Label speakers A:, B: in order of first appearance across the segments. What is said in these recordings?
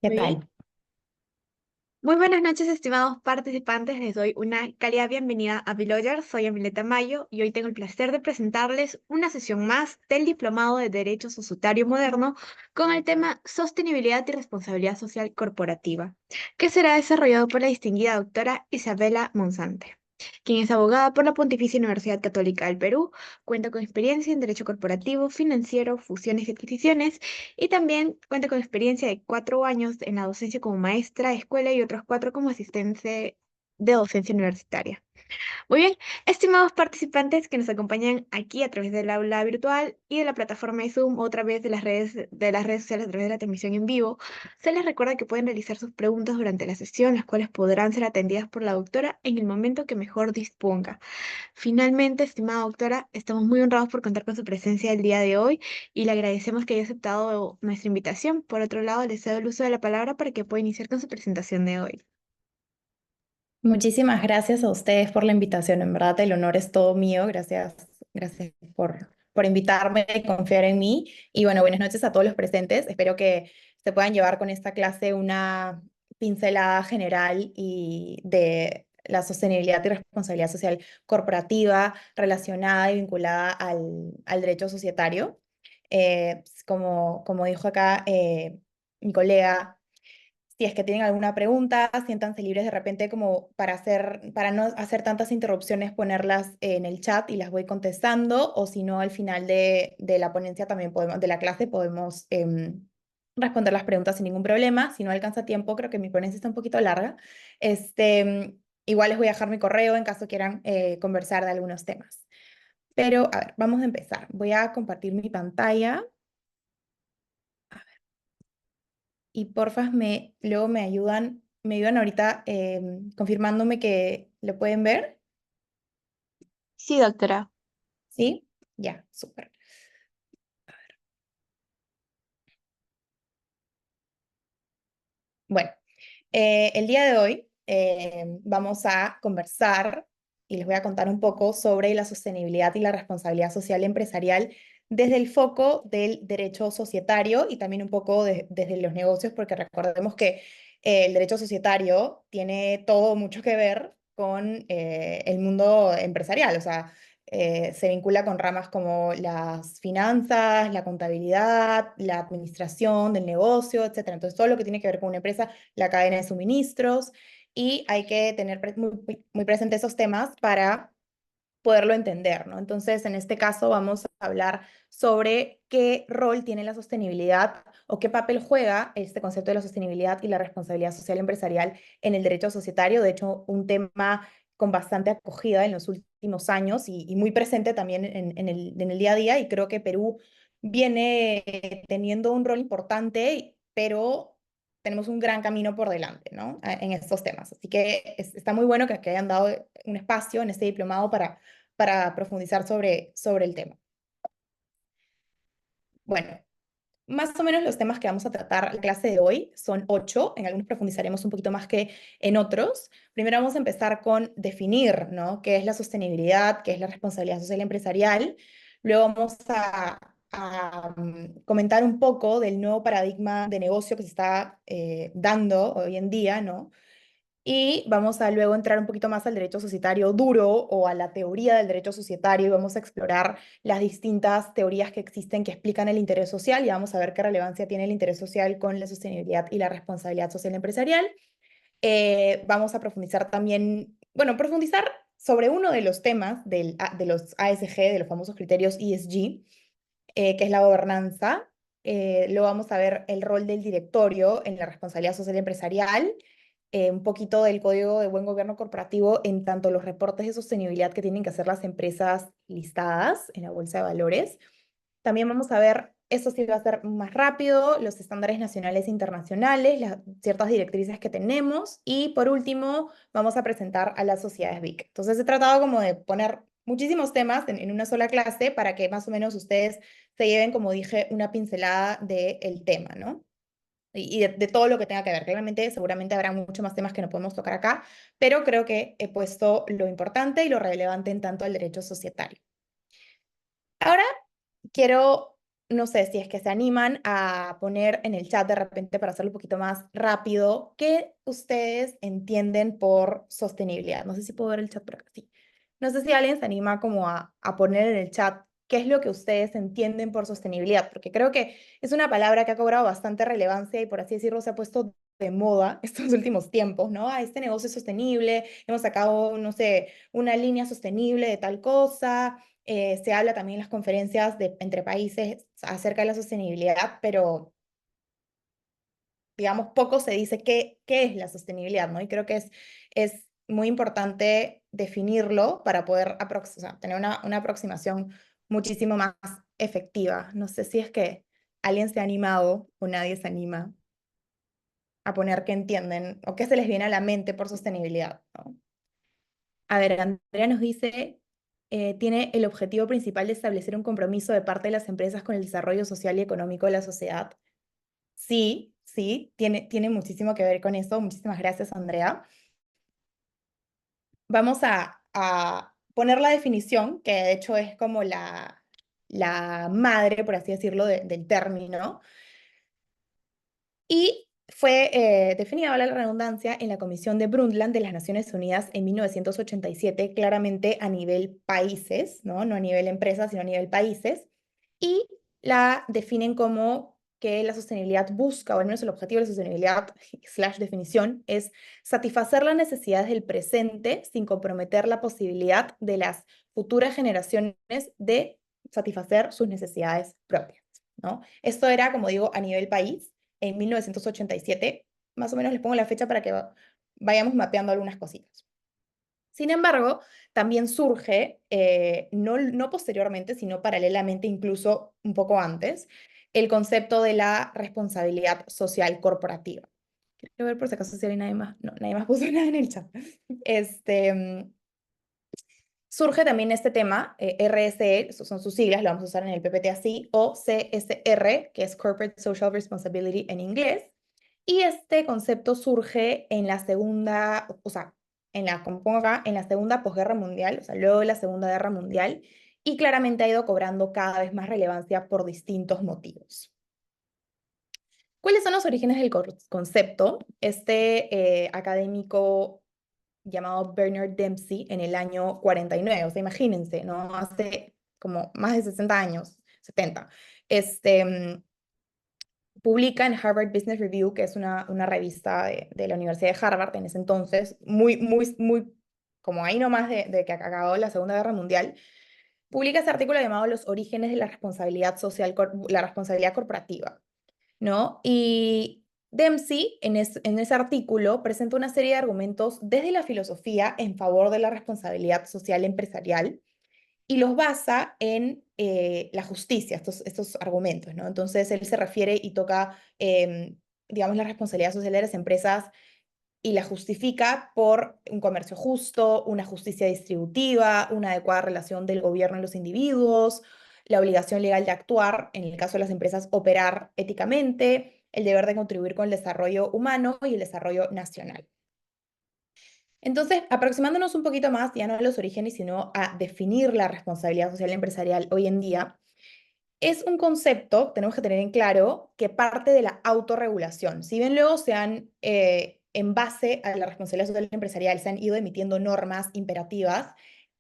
A: ¿Qué
B: Muy bien.
A: tal?
B: Muy buenas noches, estimados participantes. Les doy una cálida bienvenida a Beloyer. Soy Amileta Mayo y hoy tengo el placer de presentarles una sesión más del Diplomado de Derecho Societario Moderno con el tema Sostenibilidad y Responsabilidad Social Corporativa, que será desarrollado por la distinguida doctora Isabela Monsante, quien es abogada por la Pontificia Universidad Católica del Perú, cuenta con experiencia en derecho corporativo, financiero, fusiones y adquisiciones, y también cuenta con experiencia de 4 años en la docencia como maestra de escuela y otros 4 como asistente de docencia universitaria. Muy bien, estimados participantes que nos acompañan aquí a través del aula virtual y de la plataforma de Zoom, otra vez de las redes sociales a través de la transmisión en vivo, se les recuerda que pueden realizar sus preguntas durante la sesión, las cuales podrán ser atendidas por la doctora en el momento que mejor disponga. Finalmente, estimada doctora, estamos muy honrados por contar con su presencia el día de hoy y le agradecemos que haya aceptado nuestra invitación. Por otro lado, le cedo el uso de la palabra para que pueda iniciar con su presentación de hoy.
A: Muchísimas gracias a ustedes por la invitación. En verdad, el honor es todo mío. Gracias por invitarme y confiar en mí. Y bueno, buenas noches a todos los presentes. Espero que se puedan llevar con esta clase una pincelada general y de la sostenibilidad y responsabilidad social corporativa relacionada y vinculada al derecho societario. Como dijo acá mi colega, si es que tienen alguna pregunta, siéntanse libres de repente como para no hacer tantas interrupciones, ponerlas en el chat y las voy contestando, o si no, al final de la ponencia también podemos, de la clase podemos responder las preguntas sin ningún problema. Si no alcanza tiempo, creo que mi ponencia está un poquito larga. Igual les voy a dejar mi correo en caso quieran conversar de algunos temas. Pero, a ver, vamos a empezar. Voy a compartir mi pantalla. Y porfas, luego me ayudan ahorita confirmándome que lo pueden ver,
B: Sí, doctora.
A: ¿sí? Ya, súper. Bueno, el día de hoy vamos a conversar y les voy a contar un poco sobre la sostenibilidad y la responsabilidad social empresarial desde el foco del derecho societario y también un poco desde los negocios, porque recordemos que el derecho societario tiene todo mucho que ver con el mundo empresarial, o sea, se vincula con ramas como las finanzas, la contabilidad, la administración del negocio, etcétera. Entonces, todo lo que tiene que ver con una empresa, la cadena de suministros, y hay que tener muy presente esos temas para poderlo entender, ¿no? Entonces, en este caso vamos a hablar sobre qué rol tiene la sostenibilidad o qué papel juega este concepto de la sostenibilidad y la responsabilidad social empresarial en el derecho societario. De hecho, un tema con bastante acogida en los últimos años y muy presente también en el día a día, y creo que Perú viene teniendo un rol importante, pero tenemos un gran camino por delante, ¿no? En estos temas. Así que está muy bueno que hayan dado un espacio en este diplomado para profundizar sobre el tema. Bueno, más o menos los temas que vamos a tratar en la clase de hoy son 8, en algunos profundizaremos un poquito más que en otros. Primero vamos a empezar con definir, ¿no? ¿Qué es la sostenibilidad? ¿Qué es la responsabilidad social empresarial? Luego vamos a comentar un poco del nuevo paradigma de negocio que se está dando hoy en día, ¿no? Y vamos a luego entrar un poquito más al derecho societario duro o a la teoría del derecho societario, y vamos a explorar las distintas teorías que existen que explican el interés social, y vamos a ver qué relevancia tiene el interés social con la sostenibilidad y la responsabilidad social empresarial. Vamos a profundizar también, bueno, profundizar sobre uno de los temas de los ASG, de los famosos criterios ESG, que es la gobernanza. Luego vamos a ver el rol del directorio en la responsabilidad social empresarial, un poquito del código de buen gobierno corporativo en tanto los reportes de sostenibilidad que tienen que hacer las empresas listadas en la bolsa de valores. También vamos a ver, esto sí va a ser más rápido, los estándares nacionales e internacionales, las ciertas directrices que tenemos, y por último vamos a presentar a las sociedades BIC. Entonces he tratado como de poner muchísimos temas en una sola clase para que más o menos ustedes se lleven, como dije, una pincelada del tema, ¿no? Y de todo lo que tenga que ver. Claramente, seguramente habrá muchos más temas que no podemos tocar acá, pero creo que he puesto lo importante y lo relevante en tanto al derecho societario. Ahora quiero no sé si es que se animan a poner en el chat de repente para hacerlo un poquito más rápido, ¿qué ustedes entienden por sostenibilidad? No sé si puedo ver el chat por acá, sí. No sé si alguien se anima como a poner en el chat qué es lo que ustedes entienden por sostenibilidad, porque creo que es una palabra que ha cobrado bastante relevancia y por así decirlo se ha puesto de moda estos últimos tiempos, ¿no? Ah, este negocio es sostenible, hemos sacado, no sé, una línea sostenible de tal cosa. Se habla también en las conferencias entre países acerca de la sostenibilidad, pero digamos, poco se dice qué es la sostenibilidad, ¿no? Y creo que es muy importante definirlo para poder o sea, tener una aproximación muchísimo más efectiva. No sé si es que alguien se ha animado o nadie se anima a poner qué entienden o qué se les viene a la mente por sostenibilidad, ¿no? A ver, Andrea nos dice, tiene el objetivo principal de establecer un compromiso de parte de las empresas con el desarrollo social y económico de la sociedad. Sí, sí, tiene muchísimo que ver con eso. Muchísimas gracias, Andrea. Vamos a poner la definición, que de hecho es como la madre, por así decirlo, del término. Y fue definida, vale la redundancia, en la Comisión de Brundtland de las Naciones Unidas en 1987, claramente a nivel países, ¿no? No a nivel empresas, sino a nivel países, y la definen como que la sostenibilidad busca, o al menos el objetivo de la sostenibilidad slash definición, es satisfacer las necesidades del presente sin comprometer la posibilidad de las futuras generaciones de satisfacer sus necesidades propias, ¿no? Esto era, como digo, a nivel país en 1987. Más o menos les pongo la fecha para que vayamos mapeando algunas cositas. Sin embargo, también surge, no posteriormente, sino paralelamente, incluso un poco antes, el concepto de la responsabilidad social corporativa. Quiero ver por si acaso si hay nadie más. No, nadie más puso nada en el chat. Este, surge también este tema, RSE, esos son sus siglas, lo vamos a usar en el PPT así, o CSR, que es Corporate Social Responsibility en inglés. Y este concepto surge en la segunda, o sea, como pongo acá, en la segunda posguerra mundial, o sea, luego de la Segunda Guerra Mundial, y claramente ha ido cobrando cada vez más relevancia por distintos motivos. ¿Cuáles son los orígenes del concepto? Este académico llamado Bernard Dempsey en el año 49, o sea, imagínense, ¿no? Hace como más de 60 años, 70. Publica en Harvard Business Review, que es una revista de la Universidad de Harvard en ese entonces, muy, como ahí nomás de que acabó la Segunda Guerra Mundial, publica ese artículo llamado Los orígenes de la responsabilidad social, la responsabilidad corporativa, ¿no? Y Dempsey, en ese artículo, presenta una serie de argumentos desde la filosofía en favor de la responsabilidad social empresarial y los basa en la justicia, estos argumentos, ¿no? Entonces, él se refiere y toca, digamos, la responsabilidad social de las empresas y la justifica por un comercio justo, una justicia distributiva, una adecuada relación del gobierno y los individuos, la obligación legal de actuar, en el caso de las empresas, operar éticamente, el deber de contribuir con el desarrollo humano y el desarrollo nacional. Entonces, aproximándonos un poquito más, ya no a los orígenes, sino a definir la responsabilidad social empresarial hoy en día, es un concepto, tenemos que tener en claro, que parte de la autorregulación. Si bien luego en base a la responsabilidad social empresarial, se han ido emitiendo normas imperativas,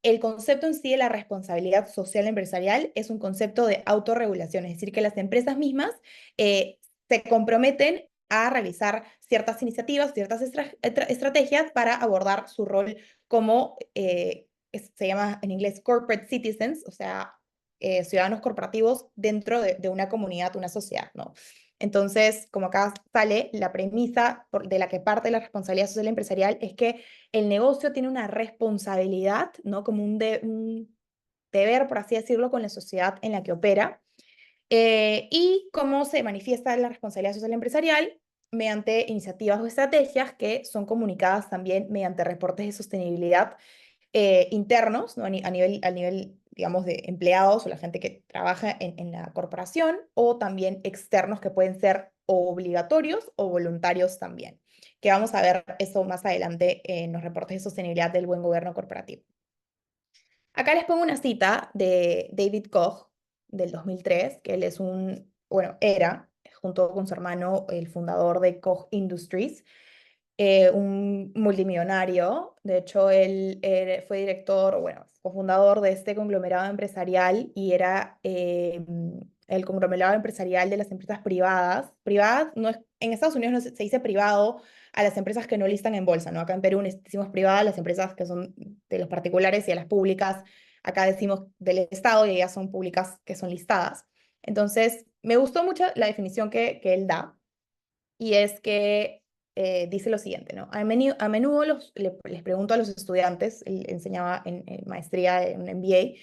A: el concepto en sí de la responsabilidad social empresarial es un concepto de autorregulación, es decir, que las empresas mismas se comprometen a realizar ciertas iniciativas, ciertas estrategias para abordar su rol como, se llama en inglés corporate citizens, o sea, ciudadanos corporativos dentro de una comunidad, una sociedad, ¿no? Entonces, como acá sale, la premisa de la que parte la responsabilidad social empresarial es que el negocio tiene una responsabilidad, ¿no? Como un deber, por así decirlo, con la sociedad en la que opera. Y cómo se manifiesta la responsabilidad social empresarial mediante iniciativas o estrategias que son comunicadas también mediante reportes de sostenibilidad internos, ¿no? A nivel, digamos, de empleados o la gente que trabaja en la corporación, o también externos que pueden ser o obligatorios o voluntarios también, que vamos a ver eso más adelante en los reportes de sostenibilidad del buen gobierno corporativo. Acá les pongo una cita de David Koch, del 2003, que él es bueno, era, junto con su hermano, el fundador de Koch Industries, un multimillonario. De hecho, él fue director, o bueno, cofundador de este conglomerado empresarial y era el conglomerado empresarial de las empresas privadas. Privadas, no es, en Estados Unidos no se dice privado a las empresas que no listan en bolsa, ¿no? Acá en Perú decimos privadas las empresas que son de los particulares y a las públicas, acá decimos del Estado y ellas son públicas que son listadas. Entonces, me gustó mucho la definición que él da y es que dice lo siguiente, ¿no? A menudo les pregunto a los estudiantes, él enseñaba en maestría, en un MBA,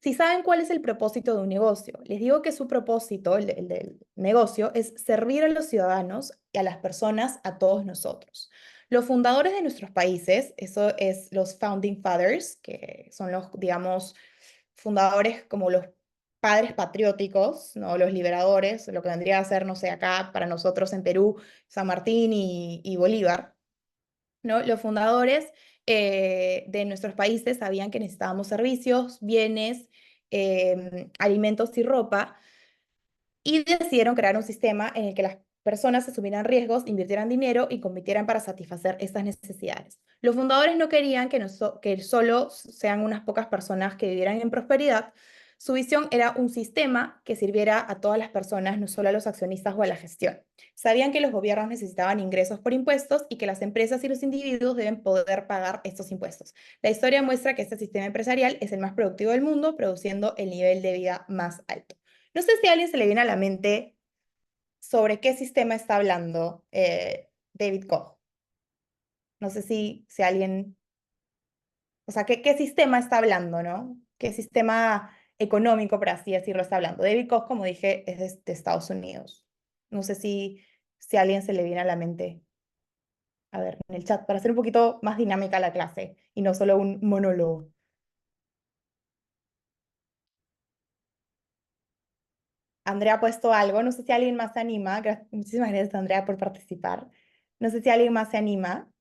A: si saben cuál es el propósito de un negocio. Les digo que su propósito, el del negocio, es servir a los ciudadanos y a las personas, a todos nosotros. Los fundadores de nuestros países, eso es los founding fathers, que son los, digamos, fundadores como los padres patrióticos, ¿no? Los liberadores, lo que vendría a ser, no sé, acá para nosotros en Perú, San Martín y Bolívar, ¿no? Los fundadores de nuestros países sabían que necesitábamos servicios, bienes, alimentos y ropa, y decidieron crear un sistema en el que las personas asumieran riesgos, invirtieran dinero y compitieran para satisfacer estas necesidades. Los fundadores no querían que solo sean unas pocas personas que vivieran en prosperidad. Su visión era un sistema que sirviera a todas las personas, no solo a los accionistas o a la gestión. Sabían que los gobiernos necesitaban ingresos por impuestos y que las empresas y los individuos deben poder pagar estos impuestos. La historia muestra que este sistema empresarial es el más productivo del mundo, produciendo el nivel de vida más alto. No sé si a alguien se le viene a la mente sobre qué sistema está hablando David Koch. No sé si alguien, o sea, qué sistema está hablando, ¿no? ¿Qué sistema económico, por así decirlo, está hablando? David Koch, como dije, es de Estados Unidos. No sé si a alguien se le viene a la mente, a ver, en el chat, para hacer un poquito más dinámica la clase y no solo un monólogo. Andrea ha puesto algo, no sé si alguien más se anima. Muchísimas gracias, Andrea, por participar. No sé si alguien más se anima.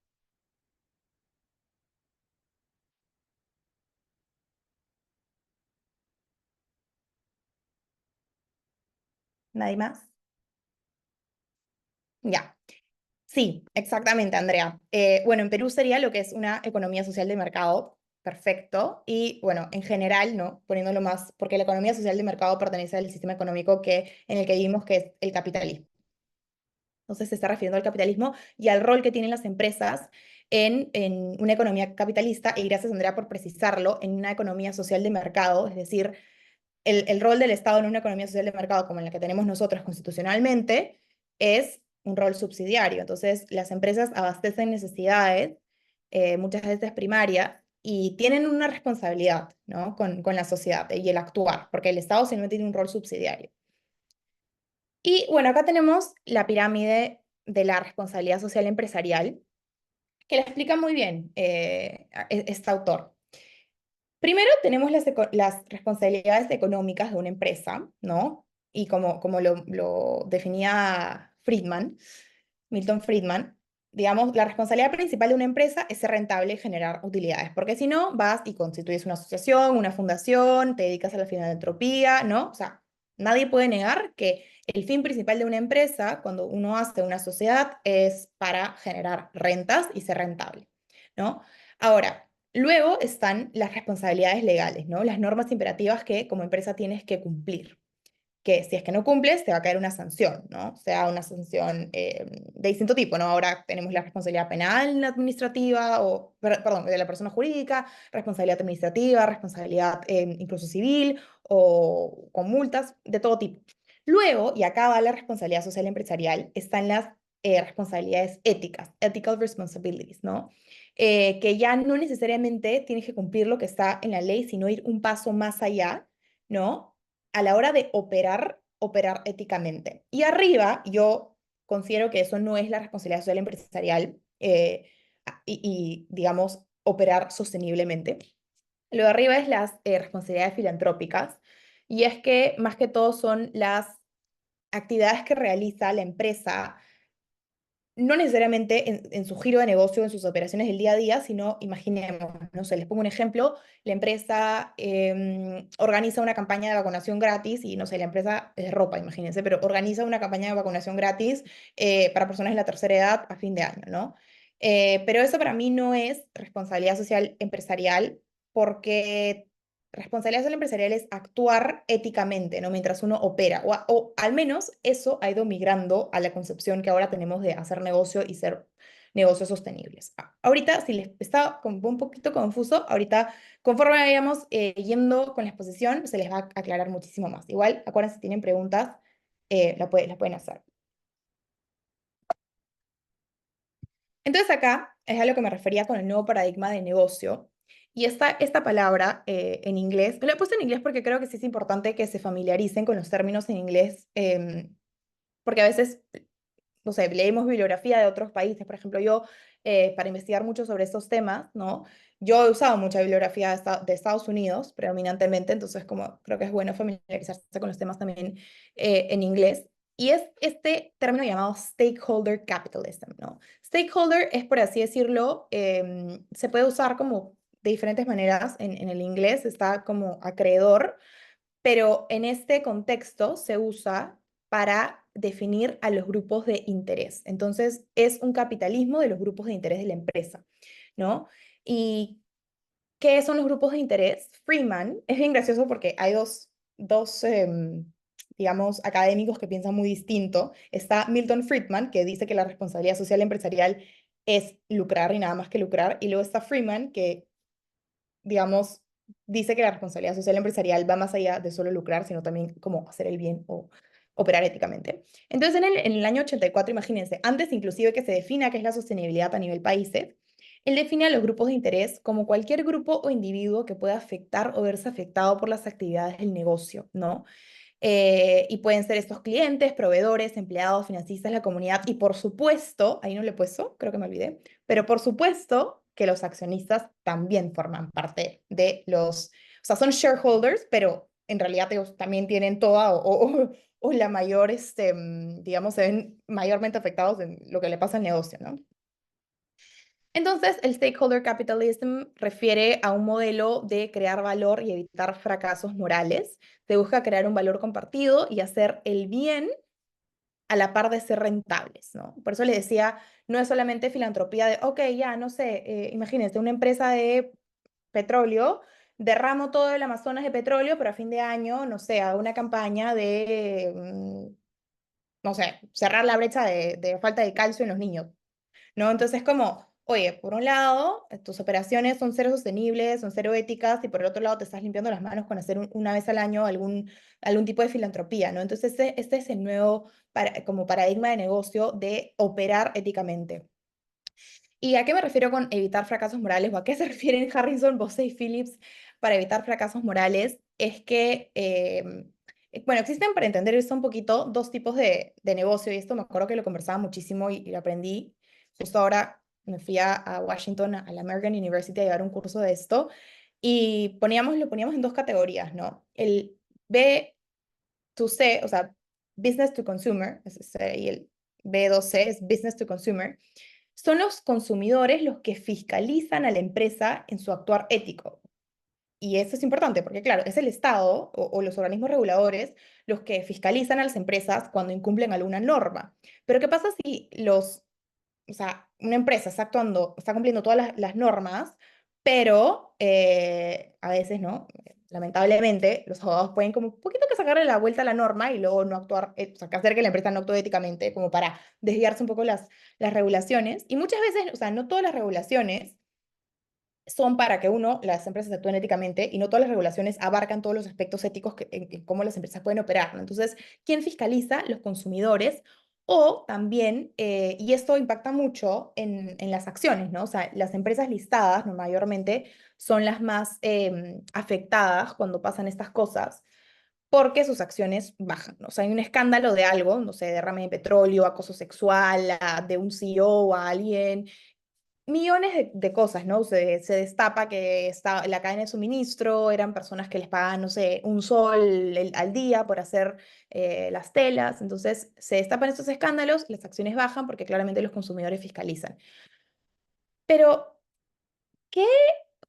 A: ¿Nadie más? Ya. Sí, exactamente, Andrea. Bueno, en Perú sería lo que es una economía social de mercado, perfecto. Y bueno, en general, ¿no? Poniéndolo más, porque la economía social de mercado pertenece al sistema económico en el que vivimos, que es el capitalismo. Entonces se está refiriendo al capitalismo y al rol que tienen las empresas en una economía capitalista, y gracias, Andrea, por precisarlo, en una economía social de mercado, es decir, el rol del Estado en una economía social de mercado como en la que tenemos nosotros constitucionalmente es un rol subsidiario. Entonces, las empresas abastecen necesidades, muchas veces primarias, y tienen una responsabilidad, ¿no? con la sociedad y el actuar, porque el Estado simplemente tiene un rol subsidiario. Y bueno, acá tenemos la pirámide de la responsabilidad social empresarial, que la explica muy bien este autor. Primero tenemos las responsabilidades económicas de una empresa, ¿no? Y como lo definía Friedman, Milton Friedman, digamos, la responsabilidad principal de una empresa es ser rentable y generar utilidades, porque si no, vas y constituyes una asociación, una fundación, te dedicas a la filantropía, ¿no? O sea, nadie puede negar que el fin principal de una empresa, cuando uno hace una sociedad, es para generar rentas y ser rentable, ¿no? Ahora, luego están las responsabilidades legales, ¿no? Las normas imperativas que como empresa tienes que cumplir, que si es que no cumples, te va a caer una sanción, ¿no? Sea una sanción de distinto tipo, ¿no? Ahora tenemos la responsabilidad penal administrativa, o, perdón, de la persona jurídica, responsabilidad administrativa, responsabilidad incluso civil, o con multas, de todo tipo. Luego, y acá va la responsabilidad social empresarial, están las responsabilidades éticas, ethical responsibilities, ¿no? Que ya no necesariamente tienes que cumplir lo que está en la ley, sino ir un paso más allá, ¿no? A la hora de operar éticamente. Y arriba, yo considero que eso no es la responsabilidad social empresarial digamos, operar sosteniblemente. Lo de arriba es las responsabilidades filantrópicas, y es que más que todo son las actividades que realiza la empresa no necesariamente en su giro de negocio, en sus operaciones del día a día, sino imaginemos, no sé, les pongo un ejemplo, la empresa organiza una campaña de vacunación gratis y no sé, la empresa es de ropa, imagínense, pero organiza una campaña de vacunación gratis para personas de la tercera edad a fin de año, ¿no? Pero eso para mí no es responsabilidad social empresarial porque responsabilidad social empresarial es actuar éticamente, ¿no? Mientras uno opera, o al menos eso ha ido migrando a la concepción que ahora tenemos de hacer negocio y ser negocios sostenibles. Ahorita, si les está como un poquito confuso, ahorita, conforme vayamos yendo con la exposición, se les va a aclarar muchísimo más. Igual, acuérdense, si tienen preguntas, las pueden hacer. Entonces acá es a lo que me refería con el nuevo paradigma de negocio. Y esta palabra en inglés, la he puesto en inglés porque creo que sí es importante que se familiaricen con los términos en inglés, porque a veces, no sé, leemos bibliografía de otros países. Por ejemplo, yo, para investigar mucho sobre estos temas, ¿no? Yo he usado mucha bibliografía de Estados Unidos, predominantemente, entonces como creo que es bueno familiarizarse con los temas también en inglés. Y es este término llamado stakeholder capitalism, ¿no? Stakeholder es, por así decirlo, se puede usar como de diferentes maneras en el inglés, está como acreedor, pero en este contexto se usa para definir a los grupos de interés. Entonces, es un capitalismo de los grupos de interés de la empresa, ¿no? ¿Y qué son los grupos de interés? Friedman, es bien gracioso porque hay digamos, académicos que piensan muy distinto. Está Milton Friedman, que dice que la responsabilidad social empresarial es lucrar y nada más que lucrar, y luego está Freeman, que digamos, dice que la responsabilidad social empresarial va más allá de solo lucrar, sino también como hacer el bien o operar éticamente. Entonces, en el año 84, imagínense, antes inclusive que se defina qué es la sostenibilidad a nivel países, él define a los grupos de interés como cualquier grupo o individuo que pueda afectar o verse afectado por las actividades del negocio, ¿no? Y pueden ser estos clientes, proveedores, empleados, financistas, la comunidad y por supuesto, ahí no le he puesto, creo que me olvidé, pero por supuesto que los accionistas también forman parte de los, o sea, son shareholders, pero en realidad ellos también tienen toda o la mayor, digamos, se ven mayormente afectados en lo que le pasa al negocio, ¿no? Entonces, el stakeholder capitalism refiere a un modelo de crear valor y evitar fracasos morales. Se busca crear un valor compartido y hacer el bien a la par de ser rentables, ¿no? Por eso le decía, no es solamente filantropía de, ok, ya, no sé, imagínense, una empresa de petróleo, derramo todo el Amazonas de petróleo, pero a fin de año, no sé, hago una campaña de, no sé, cerrar la brecha de falta de calcio en los niños. ¿No? Entonces, como, oye, por un lado, tus operaciones son cero sostenibles, son cero éticas, y por el otro lado te estás limpiando las manos con hacer una vez al año algún tipo de filantropía, ¿no? Entonces, este es el nuevo como paradigma de negocio de operar éticamente. ¿Y a qué me refiero con evitar fracasos morales? ¿O a qué se refieren Harrison, Bose y Phillips para evitar fracasos morales? Es que, bueno, existen, para entender esto un poquito, dos tipos de negocio, y esto me acuerdo que lo conversaba muchísimo y lo aprendí. Justo ahora me fui a Washington, a la American University, a llevar un curso de esto, y lo poníamos en dos categorías, ¿no? El B2C, o sea, Business to Consumer, y el B2C es Business to Consumer, son los consumidores los que fiscalizan a la empresa en su actuar ético. Y eso es importante porque, claro, es el Estado o los organismos reguladores los que fiscalizan a las empresas cuando incumplen alguna norma. Pero ¿qué pasa si o sea, una empresa está actuando, está cumpliendo todas las normas, pero a veces, ¿no? Lamentablemente, los abogados pueden como un poquito que sacarle la vuelta a la norma y luego no actuar, o sea, que hacer que la empresa no actúe éticamente, como para desviarse un poco las regulaciones. Y muchas veces, o sea, no todas las regulaciones son para que las empresas actúen éticamente y no todas las regulaciones abarcan todos los aspectos éticos en cómo las empresas pueden operar, ¿no? Entonces, ¿quién fiscaliza? Los consumidores o también, y esto impacta mucho en las acciones, ¿no? O sea, las empresas listadas, ¿no? Mayormente son las más afectadas cuando pasan estas cosas porque sus acciones bajan, ¿no? O sea, hay un escándalo de algo, no sé, derrame de petróleo, acoso sexual, de un CEO a alguien, millones de cosas, ¿no? Se destapa que la cadena de suministro eran personas que les pagaban, no sé, un sol al día por hacer las telas. Entonces se destapan estos escándalos, las acciones bajan porque claramente los consumidores fiscalizan. Pero, ¿qué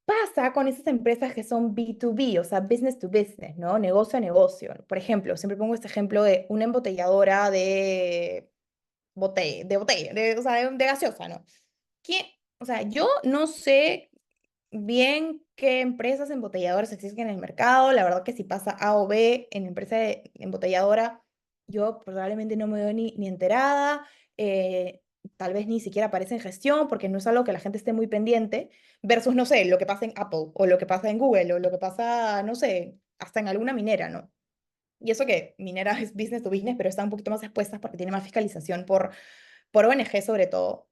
A: pasa con esas empresas que son B2B, o sea, business to business, ¿no? Negocio a negocio. Por ejemplo, siempre pongo este ejemplo de una embotelladora botella, o sea, de gaseosa, ¿no? ¿Quién? O sea, yo no sé bien qué empresas embotelladoras existen en el mercado. La verdad que si pasa A o B en empresa embotelladora, yo probablemente no me doy ni enterada. Tal vez ni siquiera aparece en gestión porque no es algo que la gente esté muy pendiente. Versus, no sé, lo que pasa en Apple o lo que pasa en Google o lo que pasa, no sé, hasta en alguna minera, ¿no? Y eso que minera es business to business, pero están un poquito más expuestas porque tiene más fiscalización por ONG sobre todo,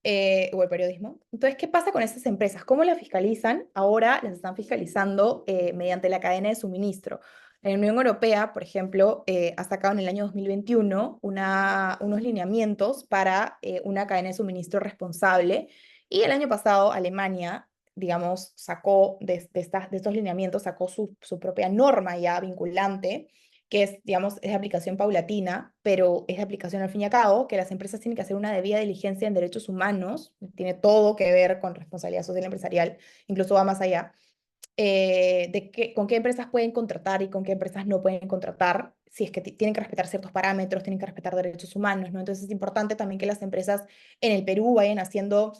A: o el periodismo. Entonces, ¿qué pasa con estas empresas? ¿Cómo las fiscalizan? Ahora las están fiscalizando mediante la cadena de suministro. La Unión Europea, por ejemplo, ha sacado en el año 2021 unos lineamientos para una cadena de suministro responsable. Y el año pasado Alemania, digamos, sacó de estos lineamientos, sacó su propia norma ya vinculante que es, digamos, es de aplicación paulatina, pero es de aplicación al fin y al cabo, que las empresas tienen que hacer una debida diligencia en derechos humanos, tiene todo que ver con responsabilidad social empresarial, incluso va más allá, con qué empresas pueden contratar y con qué empresas no pueden contratar, si es que tienen que respetar ciertos parámetros, tienen que respetar derechos humanos, ¿no? Entonces es importante también que las empresas en el Perú vayan haciendo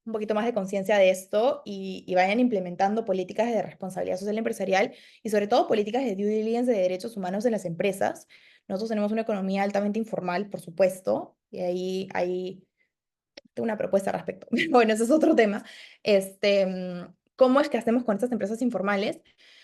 A: un poquito más de conciencia de esto y vayan implementando políticas de responsabilidad social empresarial y sobre todo políticas de due diligence de derechos humanos en las empresas. Nosotros tenemos una economía altamente informal, por supuesto, y ahí hay tengo una propuesta al respecto. Bueno, ese es otro tema. ¿Cómo es que hacemos con estas empresas informales?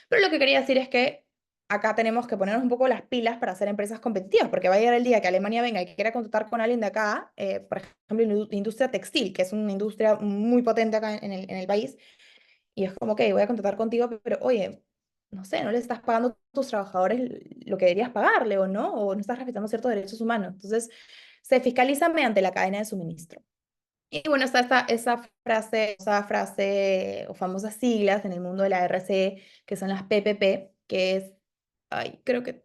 A: Pero lo que quería decir es que acá tenemos que ponernos un poco las pilas para hacer empresas competitivas, porque va a llegar el día que Alemania venga y quiera contratar con alguien de acá, por ejemplo, la industria textil, que es una industria muy potente acá en el país, y es como, que voy a contratar contigo, pero oye, no sé, no le estás pagando a tus trabajadores lo que deberías pagarle o no estás respetando ciertos derechos humanos. Entonces, se fiscaliza mediante la cadena de suministro. Y bueno, está esa frase o famosas siglas en el mundo de la RC, que son las PPP, que es, ay, creo que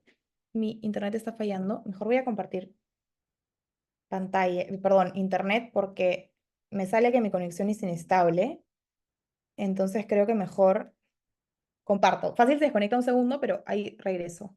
A: mi internet está fallando. Mejor voy a compartir pantalla, perdón, internet, porque me sale que mi conexión es inestable. Entonces creo que mejor comparto. Fácil se desconecta un segundo, pero ahí regreso.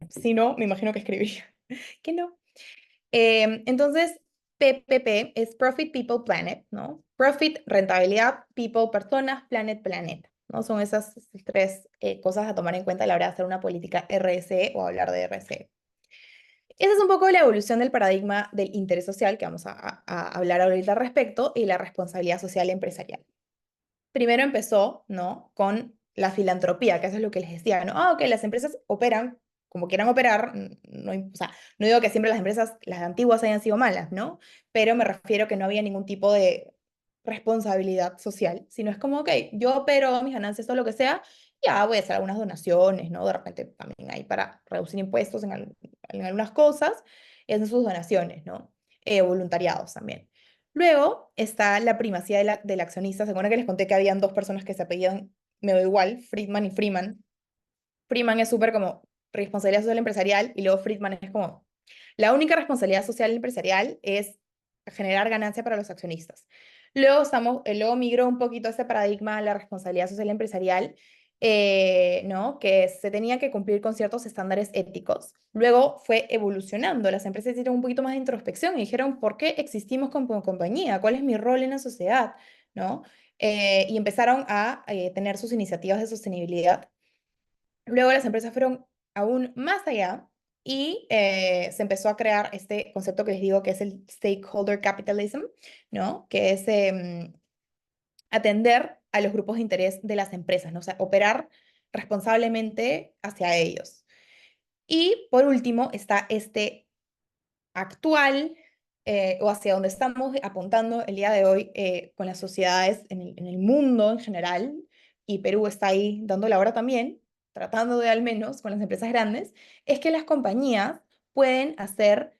A: Si no, me imagino que escribiría que no. Entonces, PPP es Profit, People, Planet, ¿no? Profit, rentabilidad, People, personas, Planet, planeta, ¿no? Son esas tres cosas a tomar en cuenta a la hora de hacer una política RSE o hablar de RSE. Esa es un poco la evolución del paradigma del interés social que vamos a hablar ahorita al respecto y la responsabilidad social empresarial. Primero empezó, ¿no? Con la filantropía, que eso es lo que les decía, ¿no? Ah, ok, las empresas operan como quieran operar, no, o sea, no digo que siempre las empresas, las antiguas hayan sido malas, ¿no? Pero me refiero que no había ningún tipo de responsabilidad social, sino es como, ok, yo opero mis ganancias, todo lo que sea, ya voy a hacer algunas donaciones, ¿no? De repente también hay para reducir impuestos en algunas cosas, y hacen sus donaciones, ¿no? Voluntariados también. Luego está la primacía del accionista. ¿Se acuerdan que les conté que habían dos personas que se apellidan, me da igual, Friedman y Freeman? Freeman es súper como responsabilidad social empresarial y luego Friedman es como, la única responsabilidad social empresarial es generar ganancia para los accionistas. Luego migró un poquito ese paradigma a la responsabilidad social empresarial, ¿no? Que se tenía que cumplir con ciertos estándares éticos. Luego fue evolucionando, las empresas hicieron un poquito más de introspección y dijeron, ¿por qué existimos como compañía? ¿Cuál es mi rol en la sociedad? ¿No? Y empezaron a tener sus iniciativas de sostenibilidad. Luego las empresas fueron aún más allá y se empezó a crear este concepto que les digo que es el stakeholder capitalism, ¿no? Que es atender a los grupos de interés de las empresas, ¿no? O sea, operar responsablemente hacia ellos. Y por último está este actual o hacia donde estamos apuntando el día de hoy con las sociedades en el mundo en general, y Perú está ahí dando la hora también, tratando de al menos con las empresas grandes, es que las compañías pueden hacer,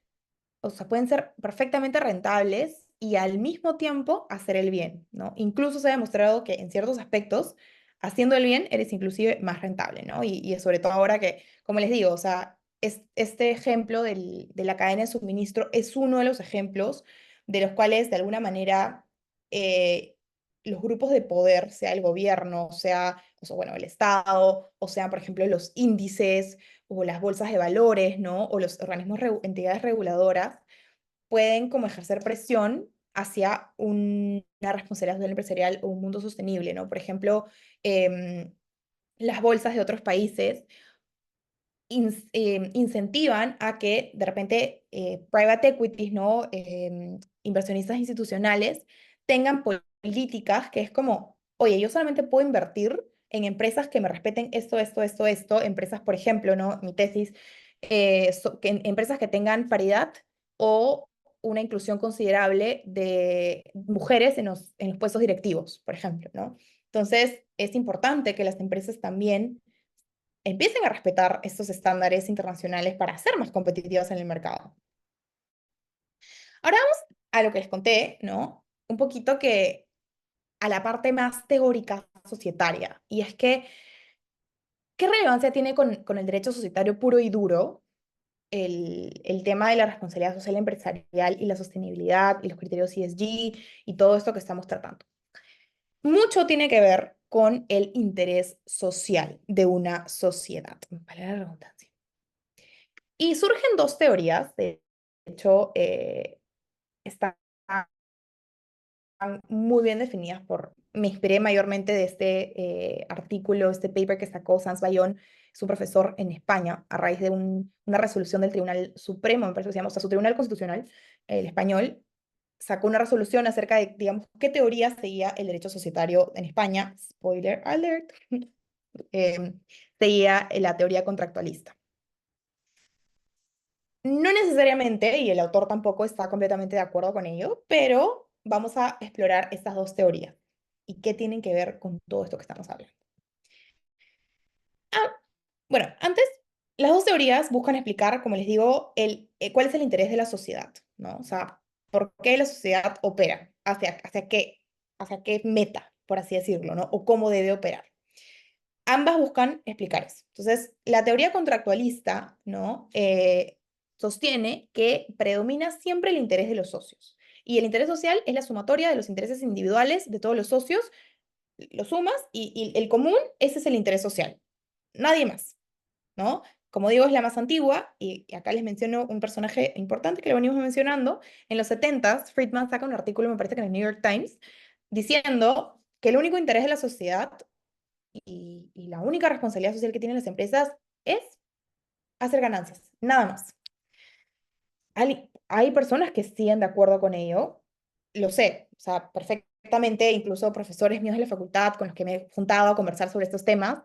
A: o sea, pueden ser perfectamente rentables y al mismo tiempo hacer el bien, ¿no? Incluso se ha demostrado que en ciertos aspectos, haciendo el bien, eres inclusive más rentable, ¿no? Y sobre todo ahora que, como les digo, o sea, este ejemplo de la cadena de suministro es uno de los ejemplos de los cuales, de alguna manera, eh, los grupos de poder, sea el gobierno, sea, o sea, bueno, el Estado, o sea, por ejemplo, los índices, o las bolsas de valores, ¿no? O los organismos, entidades reguladoras, pueden como ejercer presión hacia una responsabilidad social empresarial o un mundo sostenible, ¿no? Por ejemplo, las bolsas de otros países incentivan a que de repente private equities, ¿no? Inversionistas institucionales tengan políticas que es como, oye, yo solamente puedo invertir en empresas que me respeten esto, empresas, por ejemplo, ¿no? Mi tesis, empresas que tengan paridad o una inclusión considerable de mujeres en los puestos directivos, por ejemplo, ¿no? Entonces, es importante que las empresas también empiecen a respetar estos estándares internacionales para ser más competitivas en el mercado. Ahora vamos a lo que les conté, ¿no? Un poquito que a la parte más teórica societaria, y es que, ¿qué relevancia tiene con el derecho societario puro y duro el tema de la responsabilidad social empresarial y la sostenibilidad y los criterios ESG y todo esto que estamos tratando? Mucho tiene que ver con el interés social de una sociedad, vale la redundancia. Y surgen dos teorías, de hecho, están muy bien definidas me inspiré mayormente de este artículo, este paper que sacó Sanz Bayón, es un profesor en España, a raíz de una resolución del Tribunal Supremo, me parece que se llama, o sea, su Tribunal Constitucional, el español, sacó una resolución acerca de, digamos, qué teoría seguía el derecho societario en España, spoiler alert, eh, seguía la teoría contractualista. No necesariamente, y el autor tampoco está completamente de acuerdo con ello, pero vamos a explorar estas dos teorías y qué tienen que ver con todo esto que estamos hablando. Ah, bueno, antes, las dos teorías buscan explicar, como les digo, cuál es el interés de la sociedad, ¿no? O sea, por qué la sociedad opera, hacia qué meta, por así decirlo, ¿no? O cómo debe operar. Ambas buscan explicar eso. Entonces, la teoría contractualista, ¿no? Sostiene que predomina siempre el interés de los socios. Y el interés social es la sumatoria de los intereses individuales de todos los socios, lo sumas y el común, ese es el interés social. Nadie más, ¿no? Como digo, es la más antigua y acá les menciono un personaje importante que lo venimos mencionando. En los 70s, Friedman saca un artículo, me parece que en el New York Times, diciendo que el único interés de la sociedad y la única responsabilidad social que tienen las empresas es hacer ganancias, nada más. Hay personas que siguen de acuerdo con ello, lo sé, o sea, perfectamente, incluso profesores míos de la facultad con los que me he juntado a conversar sobre estos temas,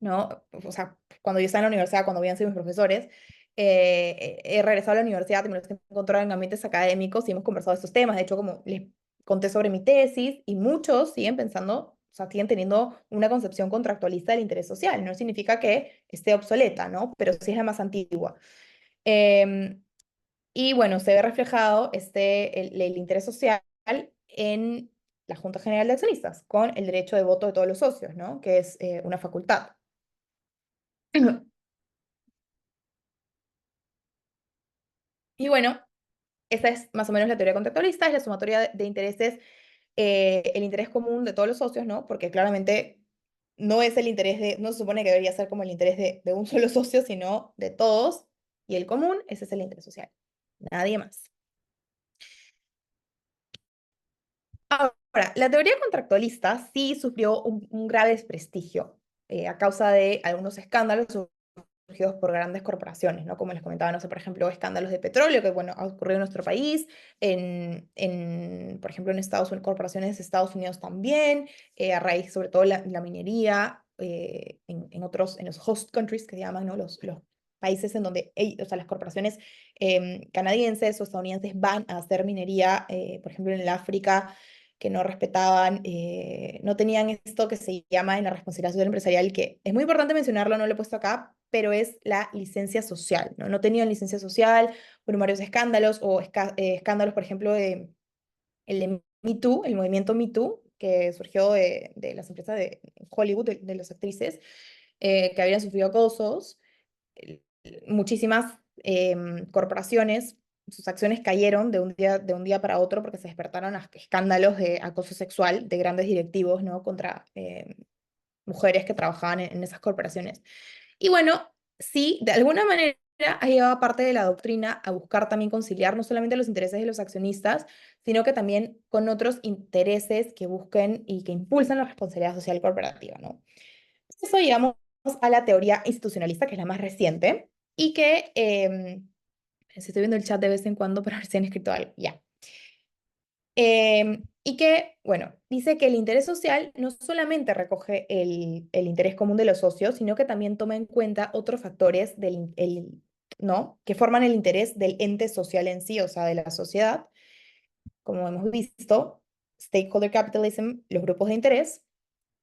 A: ¿no? O sea, cuando yo estaba en la universidad, cuando habían sido mis profesores, he regresado a la universidad y me los he encontrado en ambientes académicos y hemos conversado de estos temas. De hecho, como les conté sobre mi tesis, y muchos siguen pensando, o sea, siguen teniendo una concepción contractualista del interés social. No significa que esté obsoleta, ¿no? Pero sí es la más antigua. Em, y bueno, se ve reflejado el interés social en la Junta General de Accionistas, con el derecho de voto de todos los socios, ¿no? Que es una facultad. Y bueno, esa es más o menos la teoría contractualista, es la sumatoria de intereses, el interés común de todos los socios, ¿no? Porque claramente no es el interés no se supone que debería ser como el interés de un solo socio, sino de todos, y el común, ese es el interés social, nadie más. Ahora, la teoría contractualista sí sufrió un grave desprestigio a causa de algunos escándalos surgidos por grandes corporaciones, ¿no? Como les comentaba, no sé, por ejemplo, escándalos de petróleo, que bueno, ha ocurrido en nuestro país, por ejemplo, en Estados Unidos, corporaciones de Estados Unidos también, a raíz sobre todo la minería, en los host countries que llaman, ¿no? Los países en donde o sea, las corporaciones canadienses o estadounidenses van a hacer minería, por ejemplo, en el África, que no respetaban, no tenían esto que se llama en la responsabilidad social empresarial, que es muy importante mencionarlo, no lo he puesto acá, pero es la licencia social, ¿no? No tenían licencia social por varios escándalos o escándalos, por ejemplo, el de Me Too, el movimiento Me Too, que surgió de las empresas de Hollywood, de las actrices, que habían sufrido acosos. Muchísimas corporaciones, sus acciones cayeron de un día para otro porque se despertaron escándalos de acoso sexual de grandes directivos, ¿no? Contra mujeres que trabajaban en esas corporaciones. Y bueno, sí, de alguna manera ha llevado parte de la doctrina a buscar también conciliar no solamente los intereses de los accionistas, sino que también con otros intereses que busquen y que impulsan la responsabilidad social corporativa, ¿no? Eso llegamos a la teoría institucionalista, que es la más reciente, y que, si estoy viendo el chat de vez en cuando para ver si han escrito algo, ya. Y que, bueno, dice que el interés social no solamente recoge el interés común de los socios, sino que también toma en cuenta otros factores ¿no? Que forman el interés del ente social en sí, o sea, de la sociedad, como hemos visto, stakeholder capitalism, los grupos de interés,